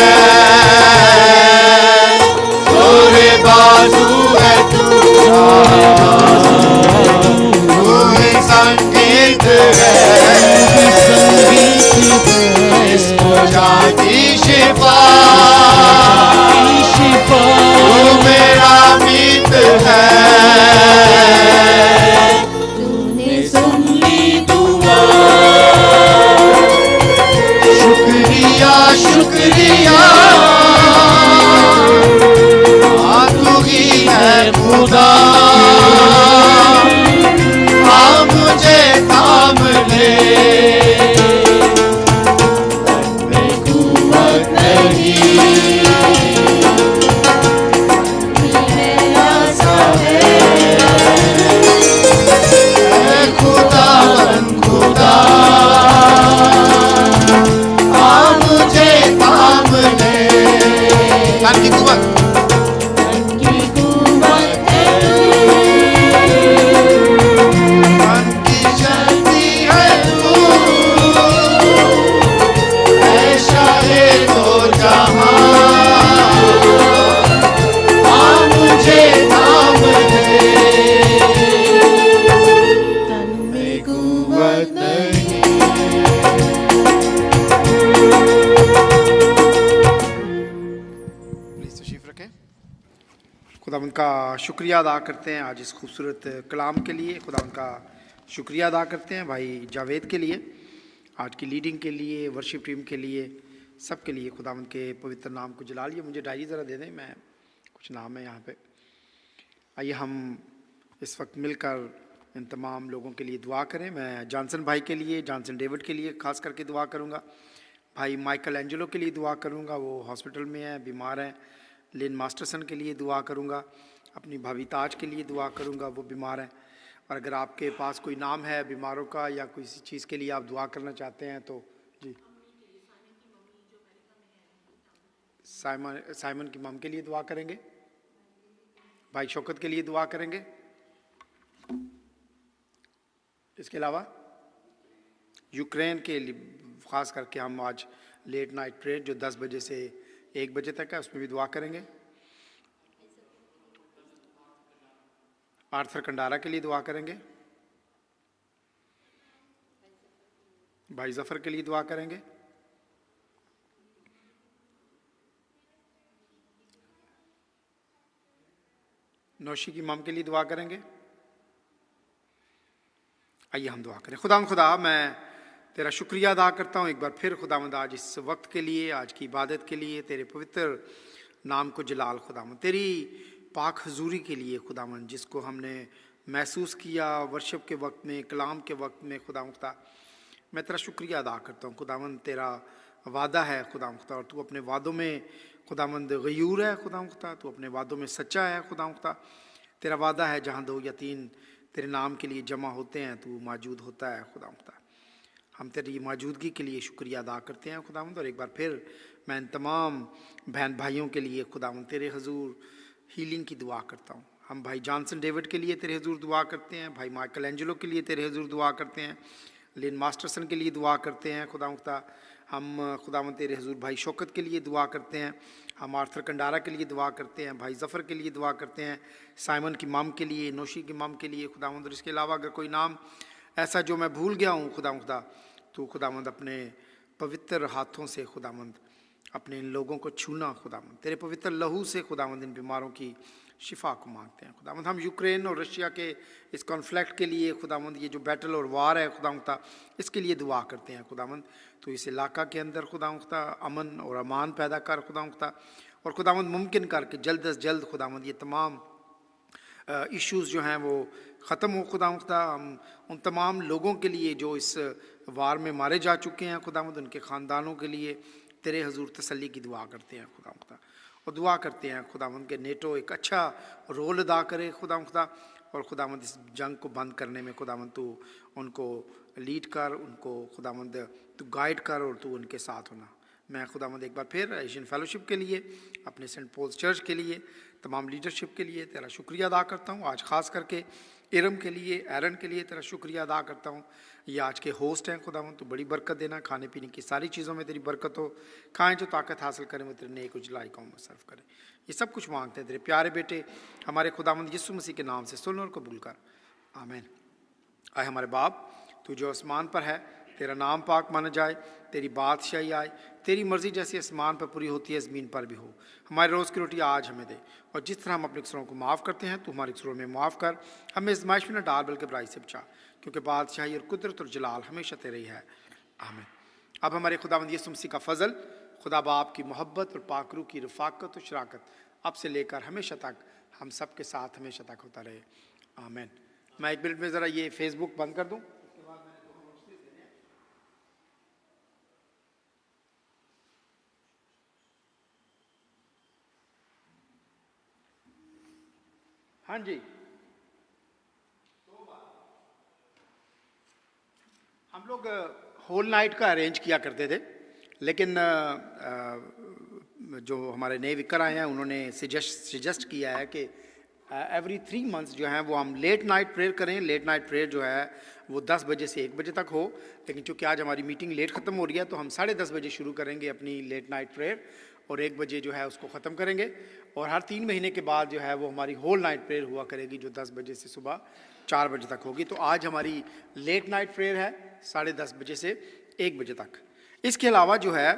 तेरे बाजू है तू ही संगीत है, जिस्म जान की शिफा, तू मेरा मीत है, तूने सुन ली दुआ, शुक्रिया शुक्रिया, तू ही है खुदा, आ मुझे थाम ले, तन्ने कुव्वत नहीं, मेरा साहे, ऐ खुदावन खुदा, आ मुझे थाम ले, तन्ने कुव्वत खुदावंद का शुक्रिया अदा करते हैं आज इस खूबसूरत कलाम के लिए। खुदावंद का शुक्रिया अदा करते हैं भाई जावेद के लिए, आज की लीडिंग के लिए, वर्शिप टीम के लिए, सब के लिए खुदावंद के पवित्र नाम को जला लिए। मुझे डायरी ज़रा दे दें, मैं कुछ नाम है यहाँ पे। आइए हम इस वक्त मिलकर इन तमाम लोगों के लिए दुआ करें। मैं जॉनसन भाई के लिए, जॉनसन डेविड के लिए ख़ास करके दुआ करूँगा। भाई माइकल एंजेलो के लिए दुआ करूँगा, वो हॉस्पिटल में है, बीमार हैं। लिन मास्टरसन के लिए दुआ करूँगा। अपनी भाभी ताज के लिए दुआ करूँगा, वो बीमार हैं। और अगर आपके पास कोई नाम है बीमारों का या किसी चीज़ के लिए आप दुआ करना चाहते हैं तो जी। साइमन की मम के लिए दुआ करेंगे। भाई शौकत के लिए दुआ करेंगे। इसके अलावा यूक्रेन के लिए ख़ास करके हम आज लेट नाइट प्रेयर जो 10 बजे से 1 बजे तक है, उसमें भी दुआ करेंगे। आर्थर कंडारा के लिए दुआ करेंगे। भाई जफ़र के लिए दुआ करेंगे। नौशी की मम के लिए दुआ करेंगे। आइए हम दुआ करें। खुदा मैं तेरा शुक्रिया अदा करता हूँ एक बार फिर खुदावंद आज इस वक्त के लिए, आज की इबादत के लिए, तेरे पवित्र नाम को जलाल खुदावंद, तेरी पाक हजूरी के लिए खुदावंद, जिसको हमने महसूस किया वर्शिप के वक्त में, कलाम के वक्त में। खुदा मैं तेरा शुक्रिया अदा करता हूँ खुदावंद। तेरा वादा है खुदा, और तू अपने वादों में खुदावंद गयूर है खुदा, तू अपने वादों में सच्चा है खुदा। तेरा वादा है जहाँ 2 या 3 तेरे नाम के लिए जमा होते हैं तू मौजूद होता है खुदा। हम तेरी मौजूदगी के लिए शुक्रिया अदा करते हैं खुदावंद। और एक बार फिर मैं इन तमाम बहन भाइयों के लिए खुदावंद तेरे हजूर हीलिंग की दुआ करता हूँ। हम भाई जॉनसन डेविड के लिए तेरे हुजूर दुआ करते हैं, भाई माइकल एंजेलो के लिए तेरे हुजूर दुआ करते हैं, लिन मास्टरसन के लिए दुआ करते हैं खुदा। हम खुदावंद तेरे हुजूर भाई शौकत के लिए दुआ करते हैं, हम आर्थर कंडारा के लिए दुआ करते हैं, भाई ज़फ़र के लिए दुआ करते हैं, साइमन की मम के लिए, नौशी की मम के लिए खुदावंद। और इसके अलावा अगर कोई नाम ऐसा जो मैं भूल गया हूँ खुदा, तो खुदावंद अपने पवित्र हाथों से खुदावंद अपने इन लोगों को छूना खुदावंद, तेरे पवित्र लहू से खुदावंद इन बीमारों की शिफा को मांगते हैं खुदावंद। हम यूक्रेन और रशिया के इस कॉन्फ्लिक्ट के लिए खुदावंद, ये जो बैटल और वार है खुदावंद, इसके लिए दुआ करते हैं खुदावंद। तो इस इलाका के अंदर खुदावंद अमन और अमान पैदा कर खुदावंद, और खुदावंद मुमकिन कर कि जल्द अज जल्द खुदावंद ये तमाम इश्यूज़ जो हैं वो ख़त्म हो खुदावंद। हम उन तमाम लोगों के लिए जो इस वार में मारे जा चुके हैं खुदावंद, उनके ख़ानदानों के लिए तेरे हुजूर तसल्ली की दुआ करते हैं खुदावंद, और दुआ करते हैं खुदावंद के नेटो एक अच्छा रोल अदा करे खुदावंद, और खुदावंद इस जंग को बंद करने में खुदावंद तू उनको लीड कर, उनको खुदावंद तू गाइड कर, और तू उनके साथ होना। मैं खुदावंद एक बार फिर एशियन फेलोशिप के लिए, अपने सेंट पॉल्स चर्च के लिए, तमाम लीडरशिप के लिए तेरा शुक्रिया अदा करता हूँ। आज ख़ास करके इरम के लिए, एरन के लिए तेरा शुक्रिया अदा करता हूँ। ये आज के होस्ट हैं खुदावंद, तो बड़ी बरकत देना, खाने पीने की सारी चीज़ों में तेरी बरकत हो, खाएं जो ताकत हासिल करें वो तेरे नेक उजलाई कौम में सर्व करें। ये सब कुछ मांगते हैं तेरे प्यारे बेटे हमारे खुदावंद यीशु मसीह के नाम से, सुन और कबूल कर, आमीन। आए हमारे बाप, तू जो आसमान पर है, तेरा नाम पाक माना जाए, तेरी बादशाही आए, तेरी मर्ज़ी जैसी आसमान पर पूरी होती है ज़मीन पर भी हो। हमारी रोज़ की रोटी आज हमें दे, और जिस तरह हम अपने कसूरों को माफ़ करते हैं, तू हमारे कसूरों में माफ़ कर, हमें आज़माइश में न डाल बल्कि बुराई से बचा, क्योंकि बादशाही और कुदरत और जलाल हमेशा तेरे ही है, आमीन। अब हमारे खुदावंद यीशु मसीह का फ़ज़ल, खुदा बाप की मोहब्बत और पाकरू की रफ़ाकत और शराकत अब से लेकर हमेशा तक हम सब के साथ हमेशा तक होता रहे, आमीन। मैं एक मिनट में ज़रा ये फेसबुक बंद कर दूँ। हाँ जी, हम लोग होल नाइट का अरेंज किया करते थे, लेकिन जो हमारे नए विकर आए हैं उन्होंने सजेस्ट किया है कि एवरी 3 मंथ्स जो है वो हम लेट नाइट प्रेयर करें। लेट नाइट प्रेयर जो है वो 10 बजे से 1 बजे तक हो, लेकिन चूँकि आज हमारी मीटिंग लेट ख़त्म हो रही है तो हम 10:30 बजे शुरू करेंगे अपनी लेट नाइट प्रेयर, और 1 बजे जो है उसको ख़त्म करेंगे। और हर 3 महीने के बाद जो है वो हमारी होल नाइट प्रेयर हुआ करेगी, जो 10 बजे से सुबह 4 बजे तक होगी। तो आज हमारी लेट नाइट प्रेयर है 10:30 बजे से 1 बजे तक। इसके अलावा जो है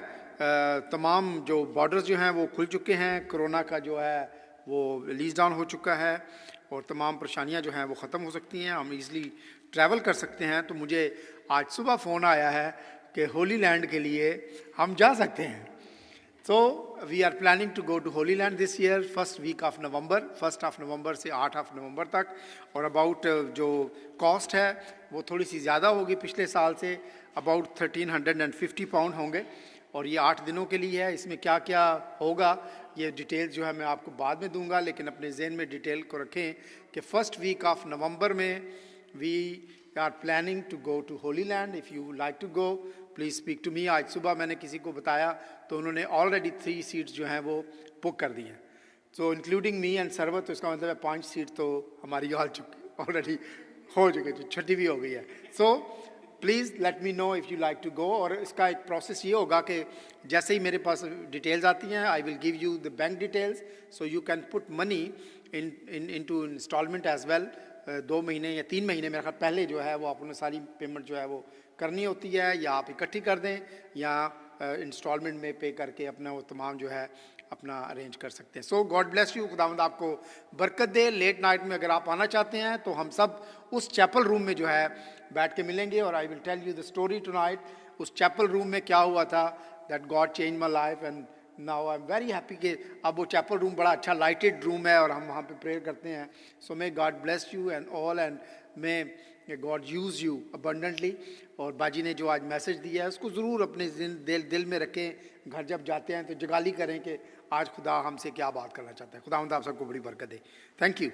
तमाम जो बॉर्डर्स जो हैं वो खुल चुके हैं, कोरोना का जो है वो रिलीज़ डाउन हो चुका है, और तमाम परेशानियां जो हैं वो ख़त्म हो सकती हैं, हम ईज़िली ट्रैवल कर सकते हैं। तो मुझे आज सुबह फ़ोन आया है कि होली लैंड के लिए हम जा सकते हैं। So we are planning to go to Holy Land this year, first week of November, 1st of November से 8 of November तक। और अबाउट जो कॉस्ट है वो थोड़ी सी ज़्यादा होगी पिछले साल से, अबाउट 1350 पाउंड होंगे, और ये 8 दिनों के लिए है। इसमें क्या क्या होगा ये डिटेल्स जो है मैं आपको बाद में दूंगा, लेकिन अपने जहन में डिटेल को रखें कि फर्स्ट वीक ऑफ नवंबर में we are planning to go to Holy Land. If you like to go please speak to me. आज सुबह मैंने किसी को बताया तो उन्होंने ऑलरेडी 3 सीट्स जो हैं वो बुक कर दी हैं, तो इंक्लूडिंग मी एंड सर्वर, तो इसका मतलब है 5 सीट तो हमारी ऑलरेडी हो चुकी है, छठी भी हो गई है। So please let me know if you like to go. और इसका एक प्रोसेस ये होगा कि जैसे ही मेरे पास डिटेल्स आती हैं, I will give you the bank details, so you can put money in two instalment as well. 2 महीने या 3 महीने मेरे ख्याल पहले जो है वो आपने सारी पेमेंट जो है वो करनी होती है, या आप इकट्ठी कर दें या इंस्टॉलमेंट में पे करके अपना वो तमाम जो है अपना अरेंज कर सकते हैं। सो गॉड ब्लेस यू, खुदावंद आपको बरकत दे। लेट नाइट में अगर आप आना चाहते हैं तो हम सब उस चैपल रूम में जो है बैठ के मिलेंगे, और I will tell you the story tonight. उस चैपल रूम में क्या हुआ था, that God change my life, and now I am very happy कि अब वो चैपल रूम बड़ा अच्छा लाइटेड रूम है और हम वहाँ पे प्रेयर करते हैं। So may God bless you and all, and may God use you abundantly. और बाजी ने जो आज मैसेज दिया है उसको ज़रूर अपने दिल में रखें। घर जब जाते हैं तो जगाली करें कि आज खुदा हमसे क्या बात करना चाहता है। खुदा आप सबको बड़ी बरकत दे। Thank you.